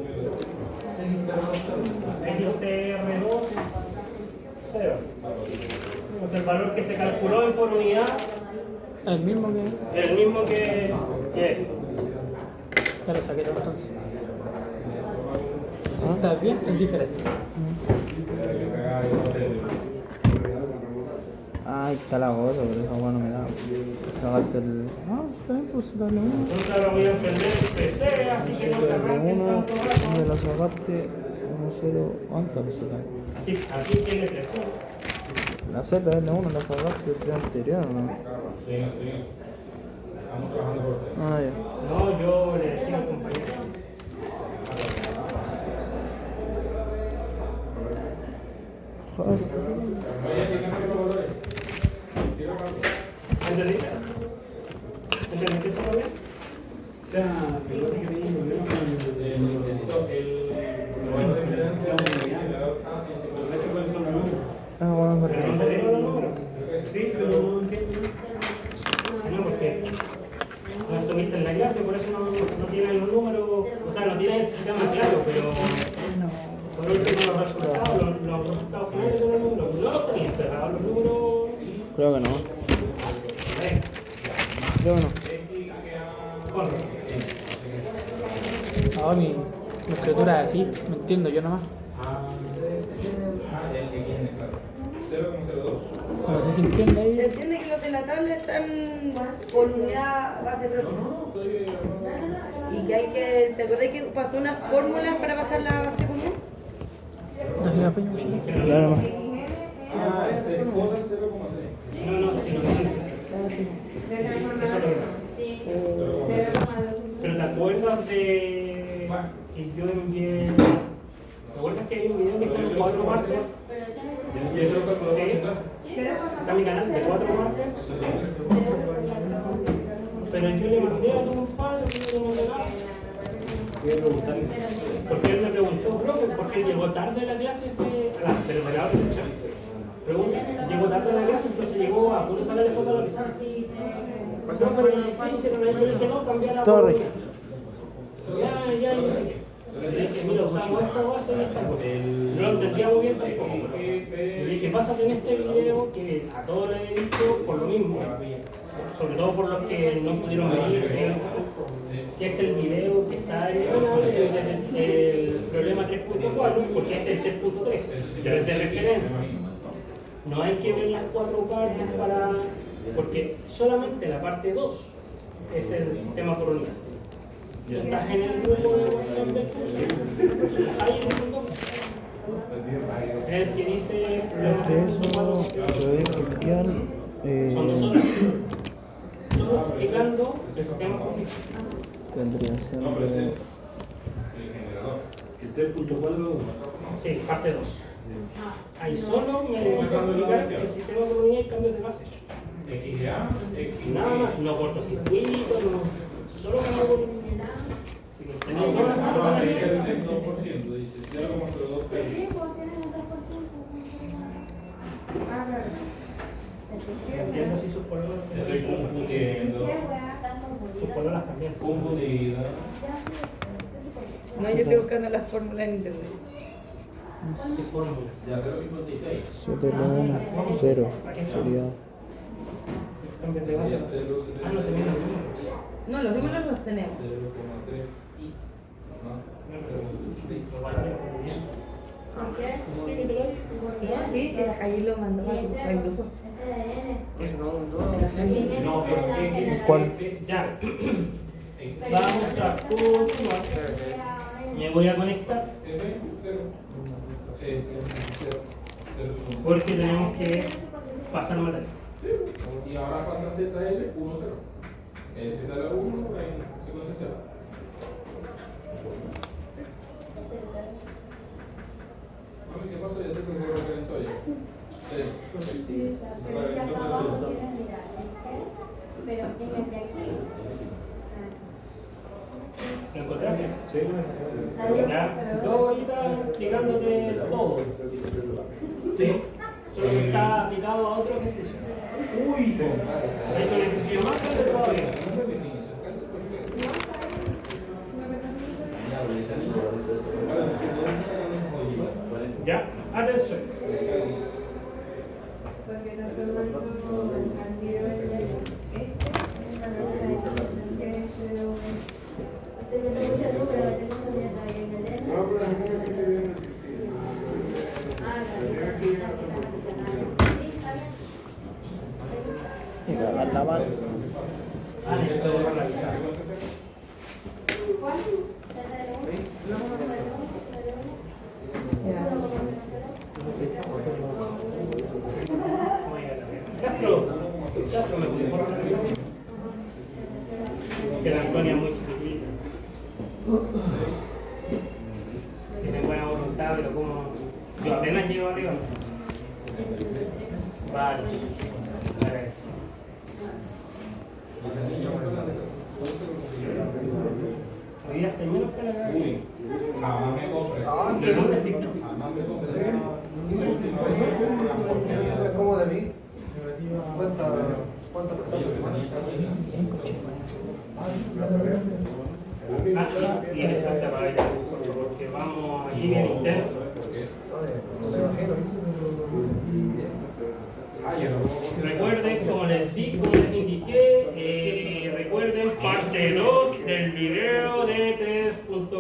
XTR2 0. Pues el valor que se calculó por unidad El mismo que. es el mismo que es. Ya lo saqué todo entonces. Si está bien, es diferente. Ah, ahí está la otra, pero esa hueá no me da. Sacaste el... Ah, está bien, pues dale uno. Entonces ahora voy a encender el PC, así que no se Dale arranquen uno, tanto me rato. la sacaste 1-0 antes de sacar. Así, aquí tiene presión. La ZL1 la sacaste el día anterior, ¿no? Ah, ya. No, yo le decía al compañero. Joder. ¿Entendiste? ¿Entendiste todo bien? O sea, que no sé qué tenía problema con necesito el Ah, bueno, ¿Pero no te digo los números? Sí, pero no entiendo. No, porque no estuviste en la clase, por eso no tienen los números, o sea, no tienen el sistema claro, pero por último los resultados, los resultados finales de los números, no los tenían cerrados los números. Creo que no. Creo que no. Corre. No, mi escritura es así, me entiendo yo nomás. No sé si entiende Se ahí. entiende que los de la tabla están por unidad base propia. Y que hay que. ¿Te acordás que pasó unas fórmulas para pasar la base común? No se la apaño mucho. Dale más. Ah, ese es cuota 0,6. No, que no tiene. Sí. Pero ¿te acuerdas de que yo envié? ¿Te acuerdas que hay un video que está en 4 partes? ¿Y el otro calculador Sí. en clase? Está en mi canal de 4 partes. Pero yo le mandé a tu compadre, no le mandé nada. Porque él me preguntó, profe, ¿por qué llegó tarde a la clase pero me la voy a escuchar. Pregunta, llegó tarde a la clase, entonces llegó a puro sacarle foto a la pizarra. Profe, ¿qué hicieron ahí? Yo le dije, no, cambiar la Torre. Ya, no sé qué. Le dije, mira, usamos esta base y esta cosa. No lo entendía muy bien tampoco. Le dije, pásate en este video que a todos les he dicho por lo mismo. Sobre todo por los que no pudieron venir, ¿sí? Que es el video que está eliminado, el problema 3.4, porque este es el 3.3, pero es de referencia. No hay que ver las 4 partes porque solamente la parte 2 es el sistema por unidad. Estás en el grupo de WhatsApp del curso, hay un grupo. El que dice problema Eso, 3.4. poder copiar. Son 2 horas. Solo explicando el sistema por unidad. Tendría No, pero ese siempre. es el generador. Sí, parte 2. Ahí solo me necesito explicar el sistema por unidad y cambios de base. XA, Nada más, no cortocircuito, no. Solo cambio por unidad. Si lo tenemos todas las No, cosas, dice el 2%, dice 0,02. entiendo si sus pololas se Estoy confundiendo. sus pololas también. Confundida. No, yo estoy buscando las fórmulas en internet. Sus fórmulas. Ya 0,56. 7L1, 0. Sería. Cambios de base. Ah, no tenemos el número. No, los números los tenemos. 0,3. Lo guardaré por bien. ¿Por qué? Sí, que te lo digo. Sí, sí, ahí lo mandó al grupo. Eso no, No, es ¿Cuál? ya. Vamos a continuar. Me voy a conectar porque tenemos que pasar material. Y ahora falta ZL 1,0. El ZL 1 en secuencia 0. ¿Qué pasó? Ya se recalentó ya. Pero en el de aquí. ¿Lo encontraste? Sí. Ya, 2 horitas explicándote todo. Sí. Solo que está aplicado a otro ejercicio. Uy, De hecho, el ejercicio más grande todavía. Ya, atención. Porque no tomando al tiro esta nota de que es 0,1. Te meto mucho número, te meto ya todavía en el dedo. Y cagar la mano. Necesito borrar la pizarra. Castro, ¿me puedes borrar la pizarra? Que la Antonia es muy chiquitita. Tiene buena voluntad, pero como yo apenas llego arriba. Vale. Agradecido. Hoy día está lleno que la Uy, jamás me compres. ¿De dónde sí? Jamás me compres. ¿Cómo de mí? ¿Cuántas personas? Ah, sí, tiene falta para ella, porque vamos aquí bien intenso. Recuerden, como les indiqué, recuerden parte 2 del video de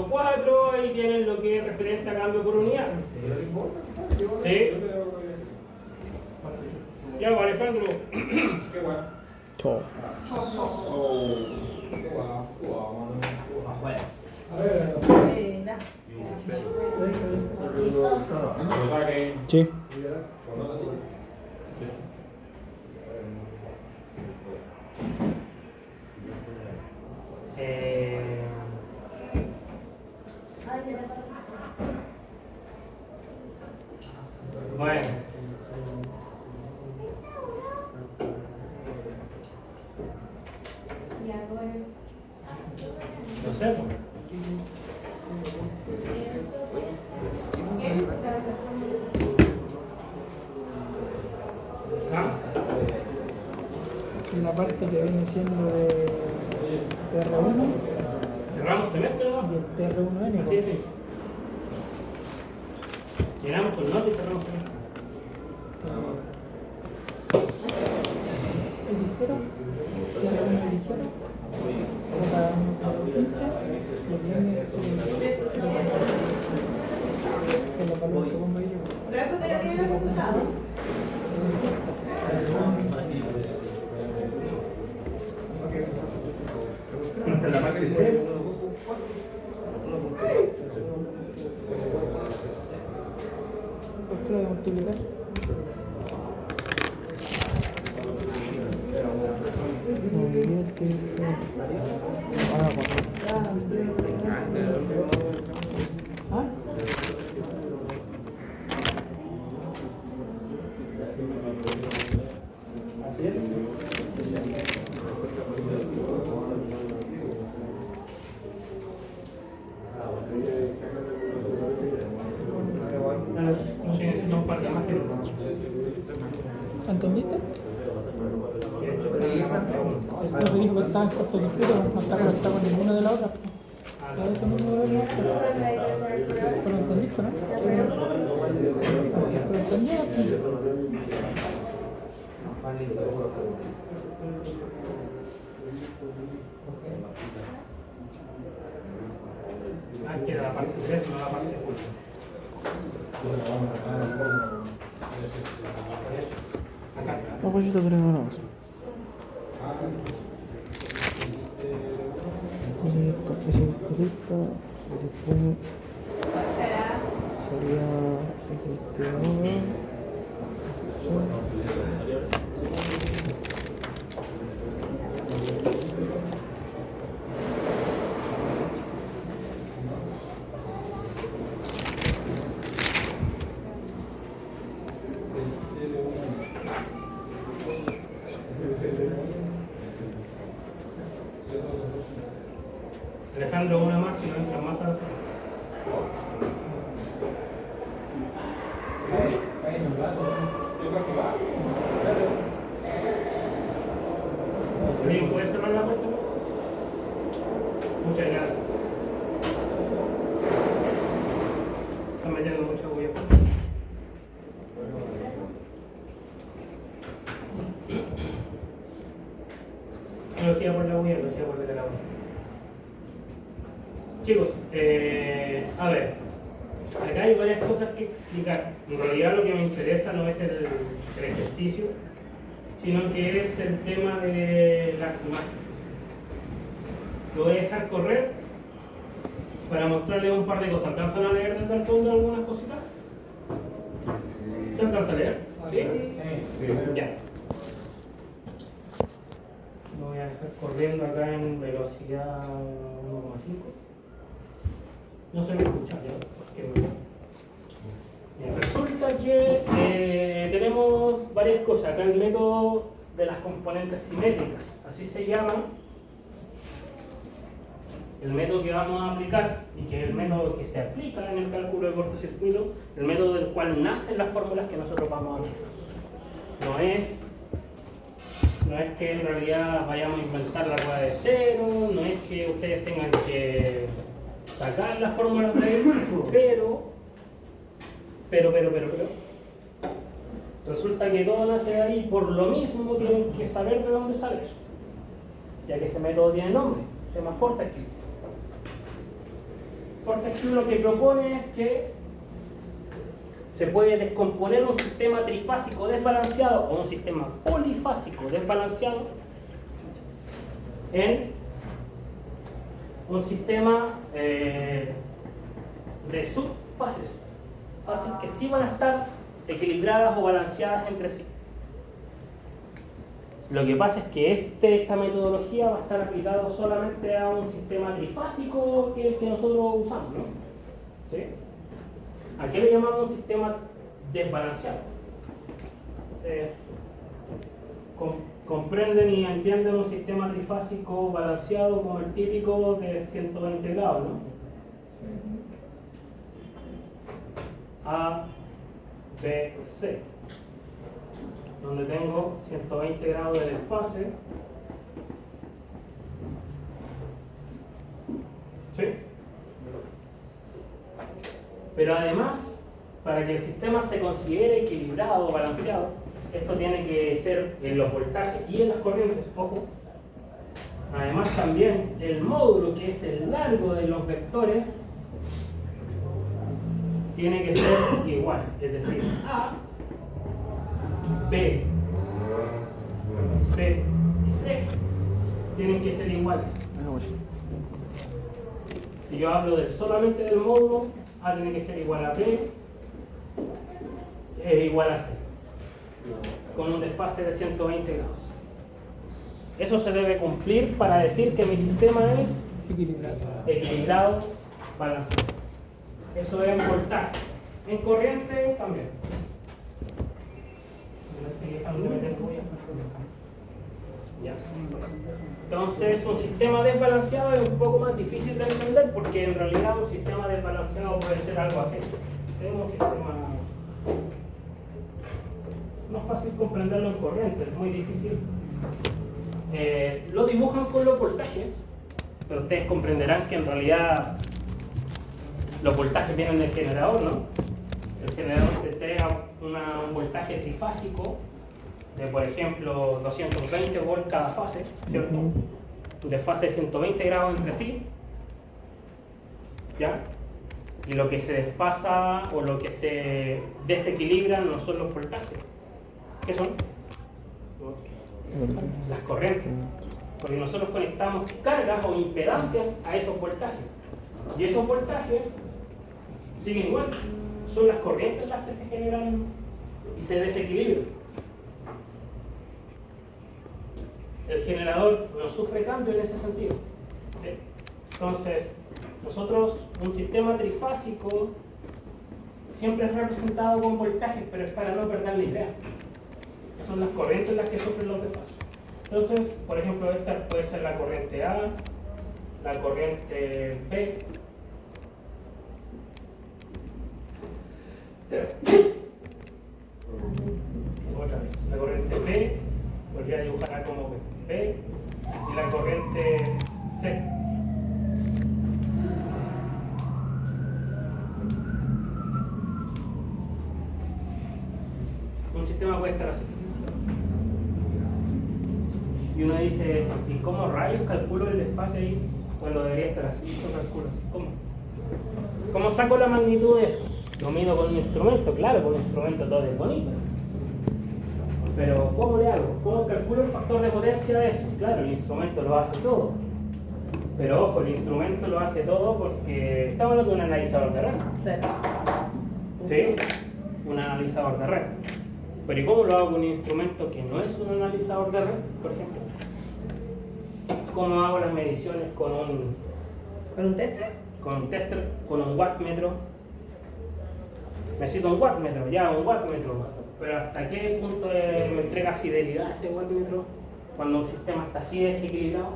0.4, ahí tienen lo que es referente a cambio por unidad. ¿Sí? Ya, pues, Alejandro. Qué guay. Chao. Qué guau. Buena. Lo saquen. Sí. Bueno. Y ahora. No sé, pues. ¿Ah? En la parte que viene siendo de TR1 Cerramos semestre, ¿no? y el TR1N. Sí, sí. Llenamos con nota y cerramos semestre. El ligero, TR1 el ligero, para 15, y el N que los valores que pongo ahí. Pero es porque ya tienen los resultados. La parte de ¿Por qué lo de multiplicar? ¿Ah? no sé, necesito un par de más que ¿Entendiste? Sí, El profe dijo que estaba en cortocircuito, no está conectado con ninguna de las otras. ¿Sabes eso mismo de verdad? Pero lo entendiste, ¿no? Pero entendiste. que era la parte 3, no la parte 4. Acá. No, pues yo te creo no. Esa historieta, después sería Alejandro, una más y no entra más a la sala. ¿Alguien puede cerrar la puerta? Muchas gracias. Está metiendo mucha bulla. No lo hacía por la bulla, lo hacía por la bulla. Chicos, a ver, acá hay varias cosas que explicar. En realidad lo que me interesa no es el ejercicio, sino que es el tema de las imágenes. Lo voy a dejar correr para mostrarles un par de cosas. ¿Alcanzan a leer desde el fondo algunas cositas? ¿Se alcanza a leer? ¿Sí? Sí. Ya. Lo voy a dejar corriendo acá en velocidad 1,5. No se me escucha, ¿ya? Porque resulta que tenemos varias cosas. Acá el método de las componentes simétricas, así se llama. El método que vamos a aplicar y que es el método que se aplica en el cálculo de cortocircuito, el método del cual nacen las fórmulas que nosotros vamos a aplicar. No es que en realidad vayamos a inventar la rueda de cero, no es que ustedes tengan que sacar las fórmulas de ahí, pero resulta que todo nace de ahí, por lo mismo tienen que saber de dónde sale eso, ya que ese método tiene nombre, se llama Forte. Fortescue lo que propone es que se puede descomponer un sistema trifásico desbalanceado o un sistema polifásico desbalanceado en un sistema de subfases, fases que sí van a estar equilibradas o balanceadas entre sí. Lo que pasa es que esta metodología va a estar aplicada solamente a un sistema trifásico que nosotros usamos, ¿no? ¿Sí? ¿A qué le llamamos un sistema desbalanceado? Ustedes comprenden y entienden un sistema trifásico balanceado como el típico de 120 grados, ¿no? A, B, C, donde tengo 120 grados de desfase. ¿Sí? Pero además, para que el sistema se considere equilibrado o balanceado, esto tiene que ser en los voltajes y en las corrientes, ojo. Además también el módulo, que es el largo de los vectores, tiene que ser igual, es decir, A, B y C tienen que ser iguales. Si yo hablo solamente del módulo, A tiene que ser igual a B, es igual a C, con un desfase de 120 grados. Eso se debe cumplir para decir que mi sistema es equilibrado, balanceado. Eso es en voltaje. En corriente también. Ya. Entonces, un sistema desbalanceado es un poco más difícil de entender porque en realidad un sistema desbalanceado puede ser algo así. Tengo un sistema. No es fácil comprenderlo en corriente, es muy difícil. Lo dibujan con los voltajes, pero ustedes comprenderán que en realidad los voltajes vienen del generador, ¿no? El generador te entrega un voltaje trifásico de, por ejemplo, 220 volts cada fase, ¿cierto? De fase de 120 grados entre sí, ¿ya? Y lo que se desfasa o lo que se desequilibra no son los voltajes. ¿Qué son? Las corrientes. Porque nosotros conectamos cargas o impedancias a esos voltajes. Y esos voltajes siguen igual. Son las corrientes las que se generan y se desequilibran. El generador no sufre cambio en ese sentido. ¿Sí? Entonces, nosotros, un sistema trifásico siempre es representado con voltajes, pero es para no perder la idea. Son las corrientes las que sufren los desfases. Entonces, por ejemplo, esta puede ser la corriente A, la corriente B, otra vez, la corriente B, podría dibujarla como B, y la corriente C. Un sistema puede estar así. Y uno dice, ¿y cómo rayos calculo el desfase ahí cuando debería estar así? Yo calculo así. ¿Cómo? ¿Cómo saco la magnitud de eso? Lo mido con un instrumento, claro, con un instrumento todo es bonito. Pero ¿cómo le hago? ¿Cómo calculo el factor de potencia de eso? Claro, el instrumento lo hace todo. Pero ojo, el instrumento lo hace todo porque estamos hablando de un analizador de red. ¿Sí? Un analizador de red. Pero ¿y cómo lo hago con un instrumento que no es un analizador de red, por ejemplo? ¿Cómo hago las mediciones con un... ¿Con un tester? Con un tester, con un wattmetro? Necesito un wattmetro, ya, un wattmetro. Pero ¿hasta qué punto me entrega fidelidad ese wattmetro cuando un sistema está así desequilibrado?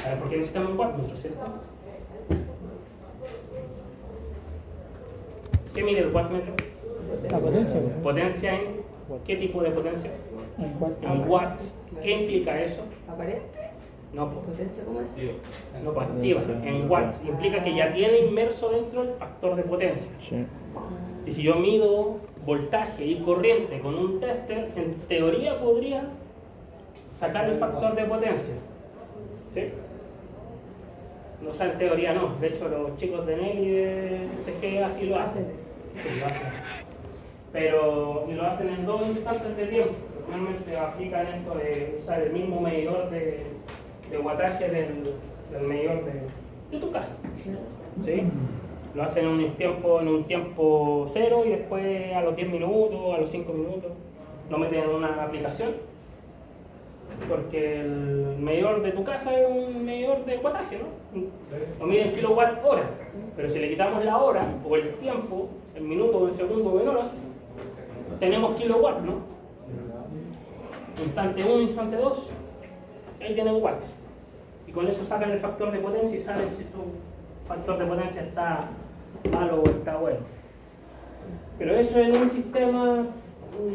A ver, ¿por qué necesitamos un wattmetro, cierto? ¿Qué mide el wattmetro? La potencia. ¿Potencia en qué tipo de potencia? En watts. ¿Qué implica eso? ¿Aparente? No, pues. ¿Potencia cómo es? No, pues activa. En watts implica que ya tiene inmerso dentro el factor de potencia. Sí. Y si yo mido voltaje y corriente con un tester, en teoría podría sacar el factor de potencia. ¿Sí? O sea, en teoría no. De hecho, los chicos de NEL y de CG así lo hacen. Sí, lo hacen. Pero y lo hacen en 2 instantes de tiempo. Normalmente aplican esto de usar el mismo medidor de wattaje del medidor de tu casa. ¿Sí? Lo hacen en un tiempo cero y después a los 10 minutos, a los 5 minutos, lo meten en una aplicación. Porque el medidor de tu casa es un medidor de wattaje, ¿no? Lo mide en kilowatt hora. Pero si le quitamos la hora, o el tiempo, el minuto, o el segundo, o en horas, tenemos kilowatt, ¿no? Instante 1, instante 2, ahí tienen watts. Y con eso sacan el factor de potencia y saben si su factor de potencia está malo o está bueno. Pero eso en un sistema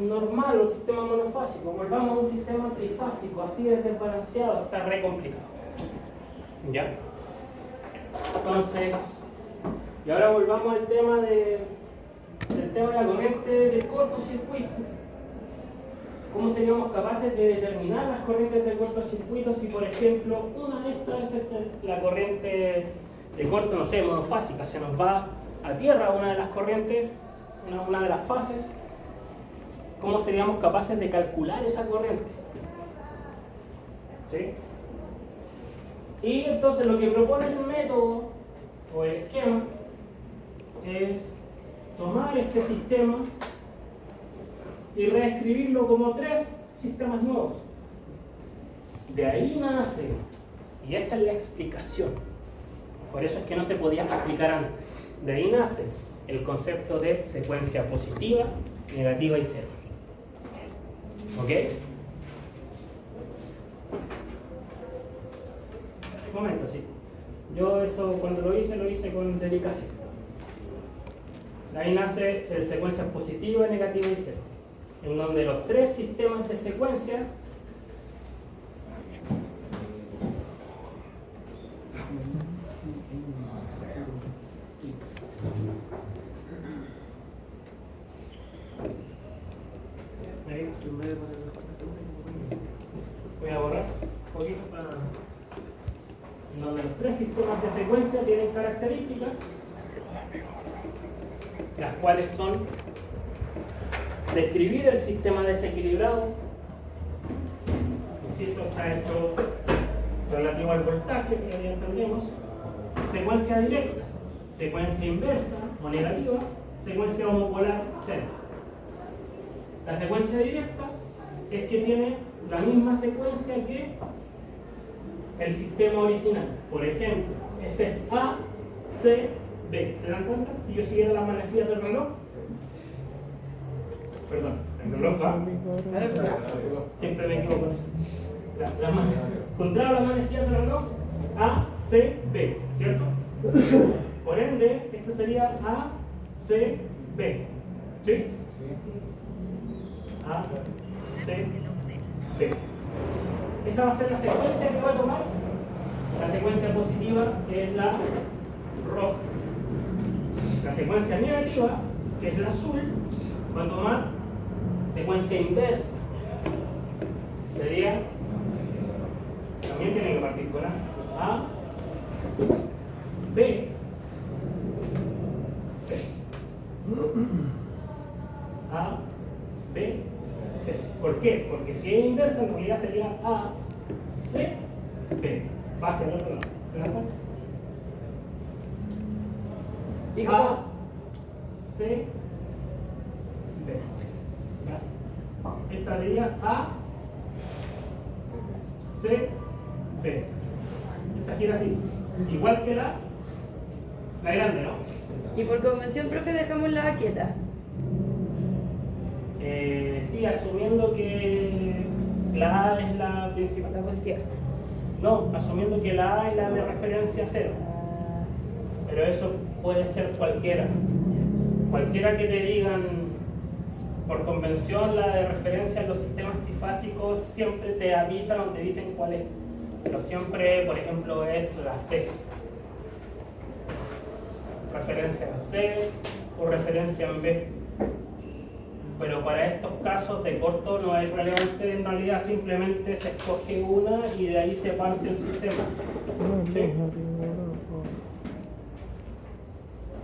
normal, un sistema monofásico. Volvamos a un sistema trifásico, así de desbalanceado, está re complicado. ¿Ya? Entonces, y ahora volvamos al tema del tema de la corriente del cortocircuito. ¿Cómo seríamos capaces de determinar las corrientes de cortocircuito si, por ejemplo, una de estas es la corriente de corto, no sé, monofásica, se nos va a tierra una de las corrientes, una de las fases? ¿Cómo seríamos capaces de calcular esa corriente? ¿Sí? Y entonces lo que propone el método o el esquema es tomar este sistema y reescribirlo como 3 sistemas nuevos. De ahí nace, y esta es la explicación, por eso es que no se podía explicar antes, de ahí nace el concepto de secuencia positiva, negativa y cero. ¿Ok? Un momento, sí. Yo eso cuando lo hice con dedicación. De ahí nace el secuencia positiva, negativa y cero, en donde los 3 sistemas de secuencia voy a borrar un poquito para donde los 3 sistemas de secuencia tienen características las cuales son describir el sistema desequilibrado, insisto, está hecho relativo al voltaje, que ya entendemos, secuencia directa, secuencia inversa o negativa, secuencia homopolar cero. La secuencia directa es que tiene la misma secuencia que el sistema original. Por ejemplo, este es A, C, B. ¿Se dan cuenta? Si yo siguiera las manecillas del reloj, perdón, el reloj va. Siempre me equivoco con eso. Juntaba las manecillas del reloj A, C, B, ¿cierto? Por ende, esto sería A, C, B. ¿Sí? A, C, B. Esa va a ser la secuencia que va a tomar. La secuencia positiva, que es la roja. La secuencia negativa, que es la azul, va a tomar secuencia inversa. Sería, también tiene que partir con A, B, C. A, B, C. ¿Por qué? Porque si es inversa, en realidad sería A, C, B. Va hacia el otro lado. ¿Se dan cuenta? A, C, B. Así. Esta sería A, C, B. Esta gira así. Igual que la grande, ¿no? Y por convención, profe, dejamos la quieta. Sí, asumiendo que la A es la principal. La positiva. No, asumiendo que la A es la de referencia cero. Pero eso puede ser cualquiera. Cualquiera que te digan, por convención, la de referencia en los sistemas trifásicos siempre te avisan o te dicen cuál es. Pero siempre, por ejemplo, es la C. Referencia en C o referencia en B. Pero para estos casos de corto no es relevante, en realidad simplemente se escoge una y de ahí se parte el sistema. ¿Sí?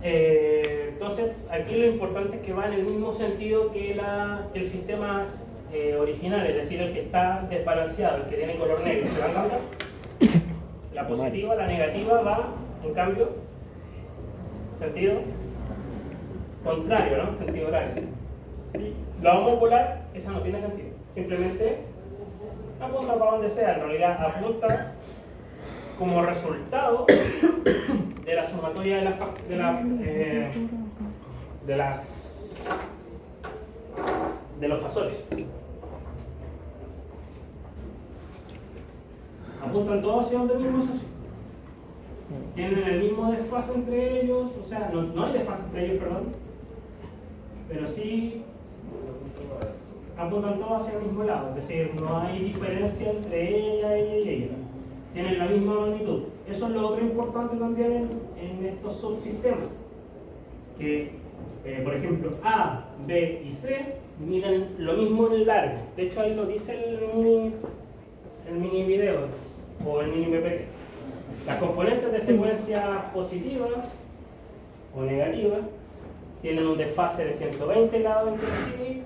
Entonces, aquí lo importante es que va en el mismo sentido que el sistema original, es decir, el que está desbalanceado, el que tiene color negro. ¿Se dan cuenta? La positiva, la negativa va, en cambio, sentido contrario, ¿no? Sentido horario. Y la homopolar, esa no tiene sentido. Simplemente apunta para donde sea. En realidad apunta como resultado de la sumatoria de los fasores. Apuntan todos hacia donde mismo, eso sí. Tienen el mismo desfase entre ellos, o sea, no hay desfase entre ellos, perdón, pero sí apuntan todos hacia el mismo lado, es decir, no hay diferencia entre ella y ella. Tienen la misma magnitud. Eso es lo otro importante también en estos subsistemas, que por ejemplo A, B y C miden lo mismo en el largo. De hecho ahí lo dice el mini video o el mini PPT. Las componentes de secuencia positiva o negativa tienen un desfase de 120 grados entre sí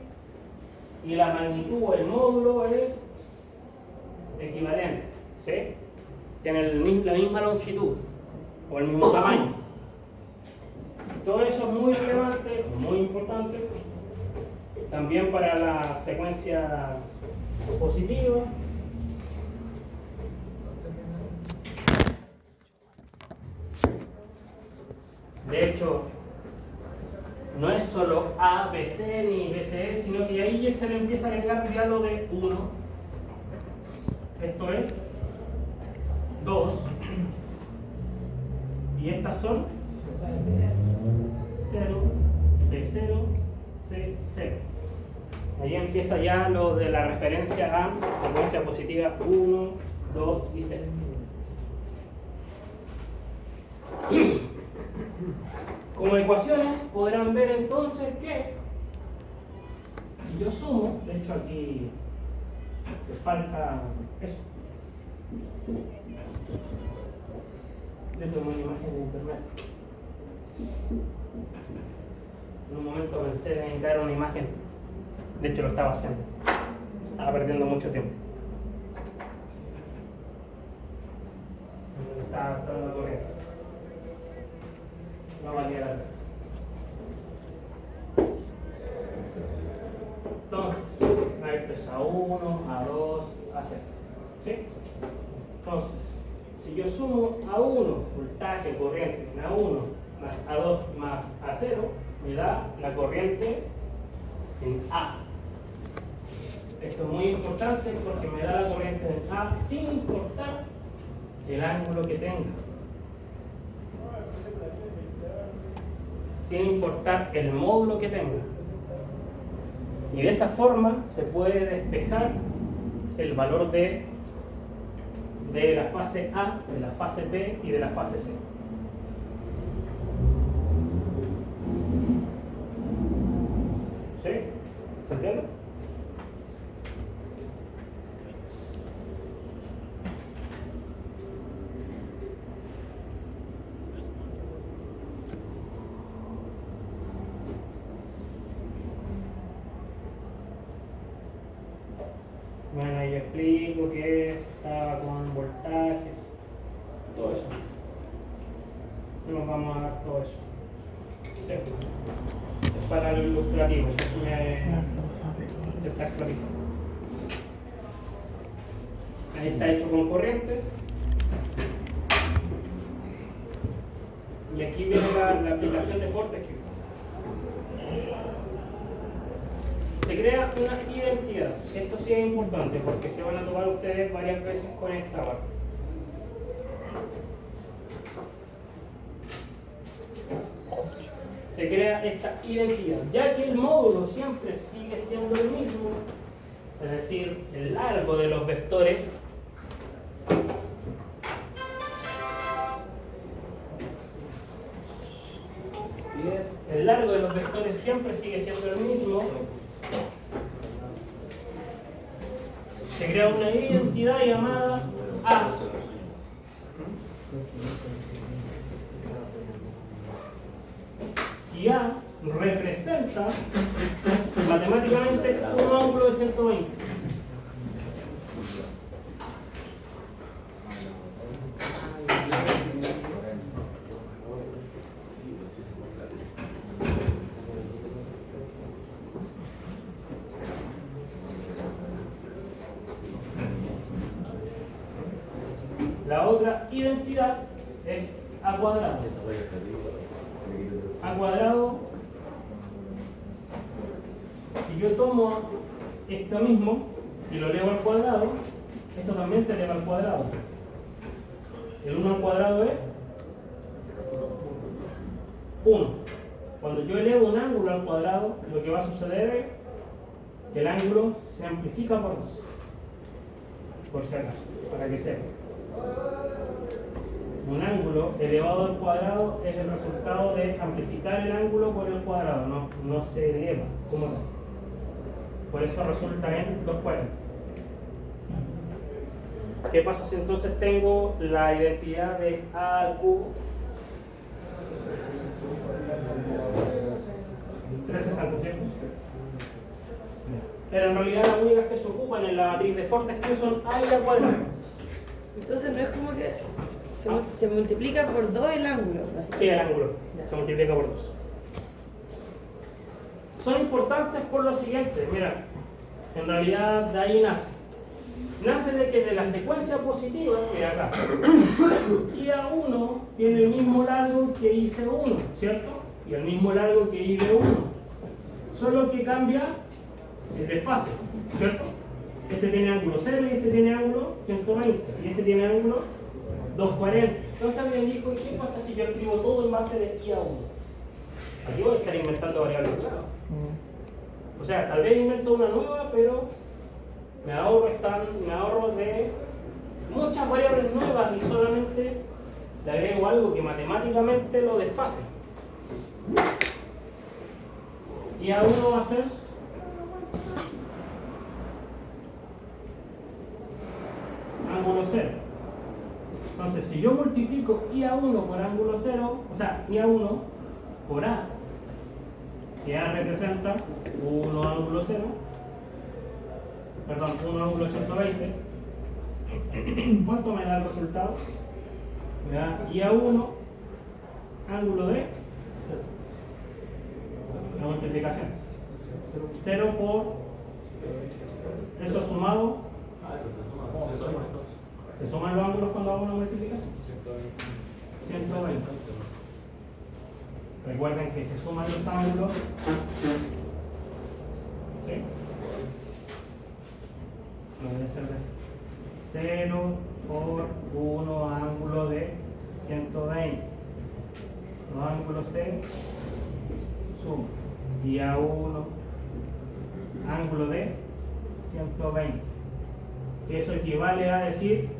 y la magnitud o el módulo es equivalente, ¿sí? Tienen la misma longitud o el mismo tamaño. Todo eso es muy relevante, muy importante, también para la secuencia positiva. De hecho, no es solo A, B, C ni BCE, sino que ahí se le empieza a agregar ya lo de 1. Esto es 2. Y estas son 0, B0, C0. Ahí empieza ya lo de la referencia a secuencia positiva 1, 2 y 0. Como ecuaciones podrán ver entonces que si yo sumo, de hecho aquí le falta eso. Yo tengo una imagen de internet. En un momento pensé en crear una imagen. De hecho lo estaba haciendo. Estaba perdiendo mucho tiempo. Estaba tratando de correr. No valía la pena. Entonces, esto es A1, A2, A0. ¿Sí? Entonces, si yo sumo A1, voltaje, corriente, en A1 más A2 más A0, me da la corriente en A. Esto es muy importante porque me da la corriente en A sin importar el ángulo que tenga. Sin importar el módulo que tenga. Y de esa forma se puede despejar el valor de la fase A, de la fase B y de la fase C. ¿Sí? ¿Se entiende? Bueno, ahí explico que estaba con voltajes, todo eso. No nos vamos a dar todo eso. Sí. Es para el ilustrativo, se está actualizando. Ahí está hecho con corrientes. Y aquí viene la aplicación de Fortescue. Se crea una identidad. Esto sí es importante porque se van a topar ustedes varias veces con esta parte. Se crea esta identidad, ya que el módulo siempre sigue siendo el mismo, es decir, el largo de los vectores siempre sigue siendo el mismo. Se crea una identidad llamada A. ¿Sí? y A representa matemáticamente un ángulo de 120. La otra identidad es A cuadrado. A cuadrado, si yo tomo esto mismo y lo elevo al cuadrado, esto también se eleva al cuadrado. El 1 al cuadrado es 1. Cuando yo elevo un ángulo al cuadrado, lo que va a suceder es que el ángulo se amplifica por 2. Por si acaso, para que sepa. Un ángulo elevado al cuadrado es el resultado de amplificar el ángulo por el cuadrado, no se eleva como tal. Por eso resulta en 240. ¿Qué pasa si entonces tengo la identidad de A al cubo? 360, ¿cierto? Pero en realidad las únicas que se ocupan en la matriz de Fortescue son A y A cuadrado. Entonces no es como que se multiplica por 2 el ángulo. Sí, el ángulo se multiplica por 2. Son importantes por lo siguiente, mira, en realidad de ahí nace. Nace de que de la secuencia positiva, que acá, IA1 tiene el mismo largo que IC1, ¿cierto? Y el mismo largo que IB1. Solo que cambia el desfase, ¿cierto? Este tiene ángulo 0 y este tiene ángulo 120. Y este tiene ángulo 240. Entonces alguien dijo, ¿qué pasa si yo escribo todo en base de IA1? Aquí voy a estar inventando variables, claro. O sea, tal vez invento una nueva, pero me ahorro de muchas variables nuevas y solamente le agrego algo que matemáticamente lo desfase. IA1 va a ser ángulo 0. Entonces, si yo multiplico IA1 por ángulo 0, o sea, IA1 por A, que A representa 1 ángulo 0, perdón, 1 ángulo 120, ¿cuánto me da el resultado? Me da IA1 ángulo de 0. La multiplicación. 0 por eso sumado. ¿Se suman los ángulos cuando hago una multiplicación? 120. Recuerden que se suman los ángulos. ¿Sí? No debe ser de 0 por 1 ángulo de 120. Los ángulos se suman. Y a 1 ángulo de 120. Eso equivale a decir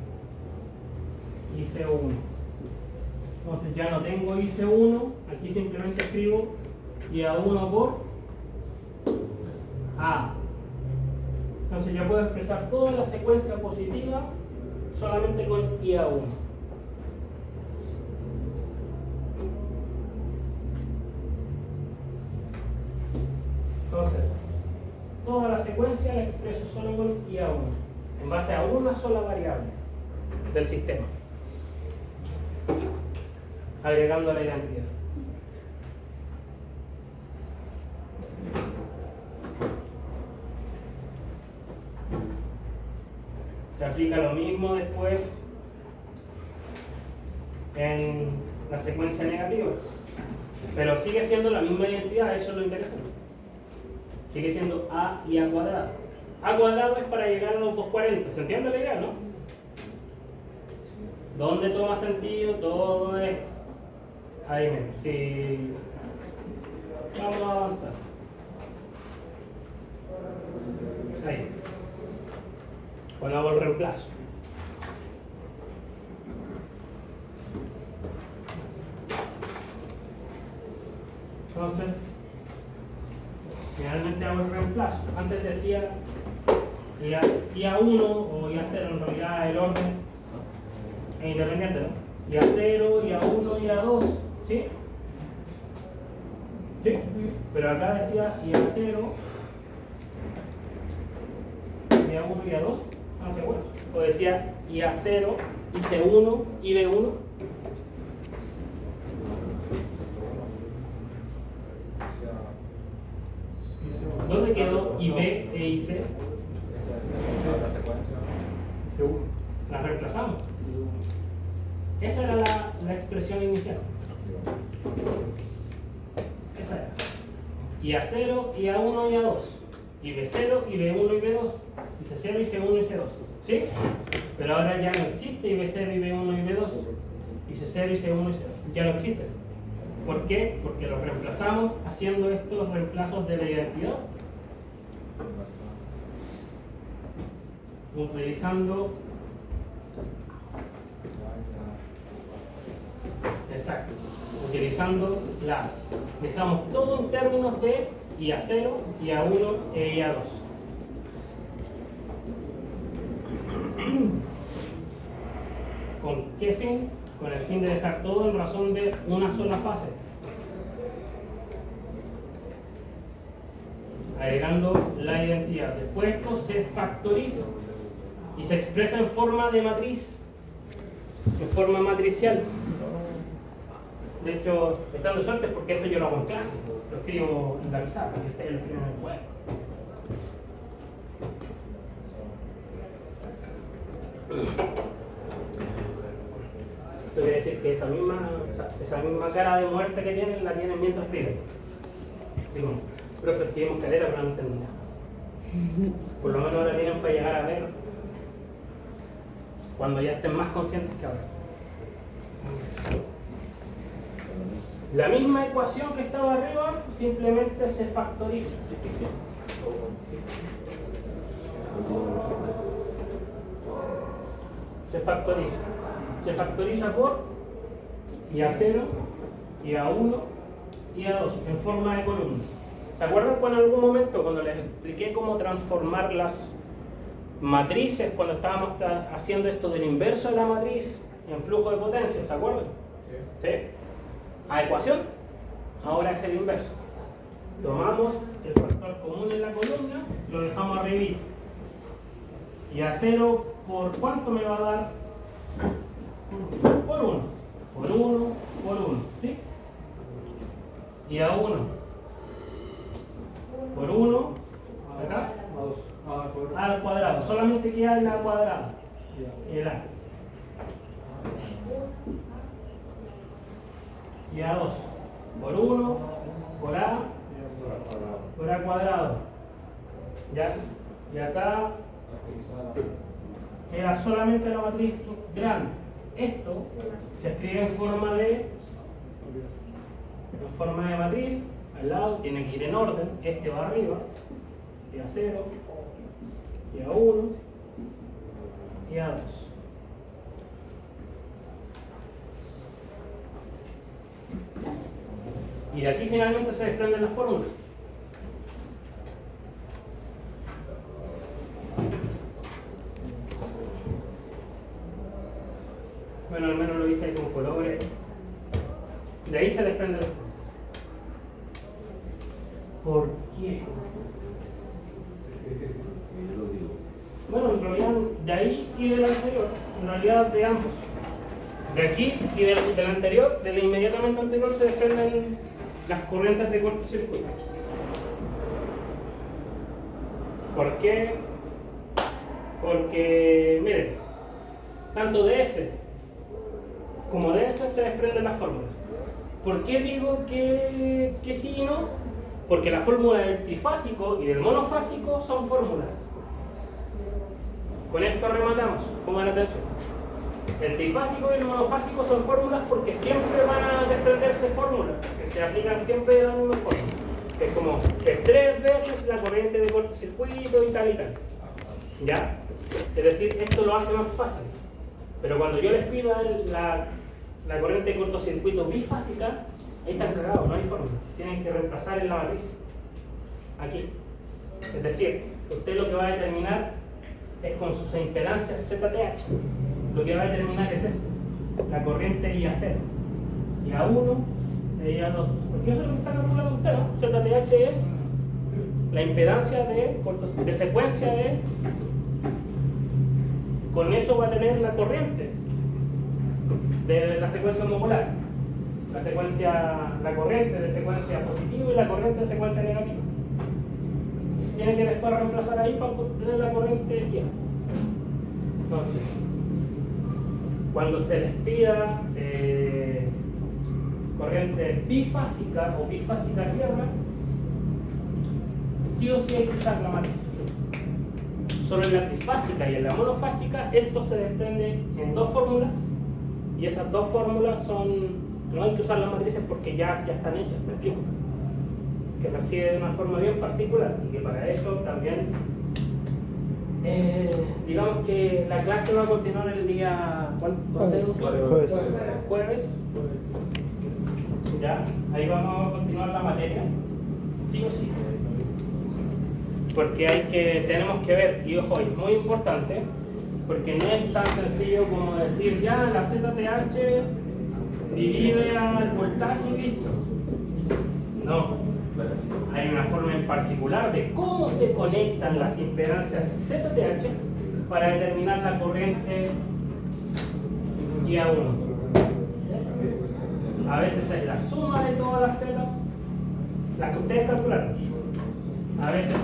IC1. Entonces ya no tengo IC1, aquí simplemente escribo IA1 por A. Entonces ya puedo expresar toda la secuencia positiva solamente con IA1. Entonces, toda la secuencia la expreso solo con IA1, en base a una sola variable del sistema, agregando la identidad. Se aplica lo mismo después en la secuencia negativa, pero sigue siendo la misma identidad, eso es lo interesante. Sigue siendo A y A cuadrado. A cuadrado es para llegar a los 240, ¿se entiende la idea, no? ¿Dónde toma sentido todo esto? Ahí mismo, sí. Vamos a avanzar. Ahí. Ponemos el reemplazo. Entonces, finalmente hago el reemplazo. Antes decía IA1 o IA0, en realidad el orden es independiente, ¿no? IA0, IA1, IA2, ¿sí? ¿Sí? Pero acá decía IA0, IA1 y IA2. ¿Están seguros? O decía IA0, IC1, IB1. ¿Dónde quedó IB e IC? Las reemplazamos. Esa era la expresión inicial. Esa era. IA0, IA1, IA2. IB0, IB1, IB2. IC0, IC1, IC2. ¿Sí? Pero ahora ya no existe IB0, IB1, IB2. IC0, IC1, IC2. Ya no existe. ¿Por qué? Porque los reemplazamos haciendo estos reemplazos de la identidad. Utilizando. Exacto. Utilizando la. Dejamos todo en términos de IA0, IA1 e IA2. ¿Con qué fin? Con el fin de dejar todo en razón de una sola fase. Agregando la identidad. Después esto se factoriza y se expresa en forma de matriz, en forma matricial. De hecho, están de suerte porque esto yo lo hago en clase, lo escribo en la pizarra y ustedes lo escriben en el cuaderno. Eso quiere decir que esa misma cara de muerte que tienen, la tienen mientras escriben. Así como, profe, escribimos calera, pero no entendí nada. Por lo menos ahora tienen para llegar a ver cuando ya estén más conscientes que ahora. La misma ecuación que estaba arriba simplemente se factoriza. Se factoriza. Se factoriza por IA0, IA1 y IA2 en forma de columna. ¿Se acuerdan cuando en algún momento, cuando les expliqué cómo transformar las matrices, cuando estábamos haciendo esto del inverso de la matriz en flujo de potencia? ¿Se acuerdan? ¿Sí? A ecuación, ahora es el inverso. Tomamos el factor común en la columna, lo dejamos arriba. Y A0, ¿por cuánto me va a dar? Por 1. Por 1, por 1. ¿Sí? Y A1. Por 1, acá. A al cuadrado. Solamente queda el A cuadrado. El A. Y A2 por 1, por A cuadrado. ¿Ya? Y acá queda solamente la matriz grande. Esto se escribe en forma de matriz. Al lado tiene que ir en orden. Este va arriba. Y A0, y A1, y A2. Y de aquí finalmente se desprenden las fórmulas. Bueno, al menos lo hice con colores. De ahí se desprenden las fórmulas. ¿Por qué? Bueno, en realidad de ahí y del anterior. En realidad de ambos. De aquí y del anterior, del inmediatamente anterior, se desprenden las corrientes de cortocircuito. ¿Por qué? Porque, miren, tanto de S como de S se desprenden las fórmulas. ¿Por qué digo que sí y no? Porque la fórmula del trifásico y del monofásico son fórmulas. Con esto rematamos, pongan atención. El trifásico y el monofásico son fórmulas porque siempre van a desprenderse fórmulas que se aplican siempre de la misma forma. Es como es 3 veces la corriente de cortocircuito y tal y tal. ¿Ya? Es decir, esto lo hace más fácil. Pero cuando yo les pido la corriente de cortocircuito bifásica, ahí están cagados, no hay forma. Tienen que reemplazar en la matriz. Aquí. Es decir, usted lo que va a determinar es con sus impedancias ZTH. Lo que va a determinar es esto, la corriente IA0, IA1 e ya los. Porque eso es lo que está calculando usted, ¿no? ZTH es la impedancia de secuencia de. Con eso va a tener la corriente de la secuencia homopolar. La corriente de secuencia positiva y la corriente de secuencia negativa. Tiene que después reemplazar ahí para obtener la corriente ya. Entonces, cuando se les pida corriente bifásica o bifásica tierra, sí o sí hay que usar la matriz. Solo en la trifásica y en la monofásica esto se desprende en dos fórmulas y esas dos fórmulas no hay que usar las matrices porque ya están hechas, me explico, que recibe de una forma bien particular y que para eso también digamos que la clase va a continuar el día jueves. Ya, ahí vamos a continuar la materia, sí o sí. Porque tenemos que ver, y ojo, es muy importante, porque no es tan sencillo como decir ya la ZTH divide al voltaje y listo. No, hay una forma en particular de cómo se conectan las impedancias ZTH para determinar la corriente IA1. A veces es la suma de todas las zetas, las que ustedes calcularon. A veces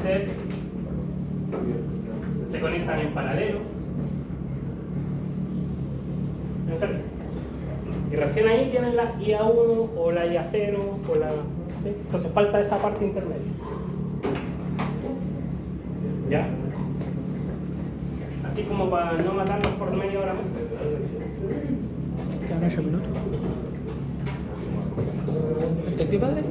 se conectan en paralelo. ¿En serio? Y recién ahí tienen la IA1 o la IA0 o la... ¿sí? Entonces falta esa parte intermedia. ¿Ya? Así como para no matarnos por media hora más. Quedan 8 minutos. ¿Entendió, padre?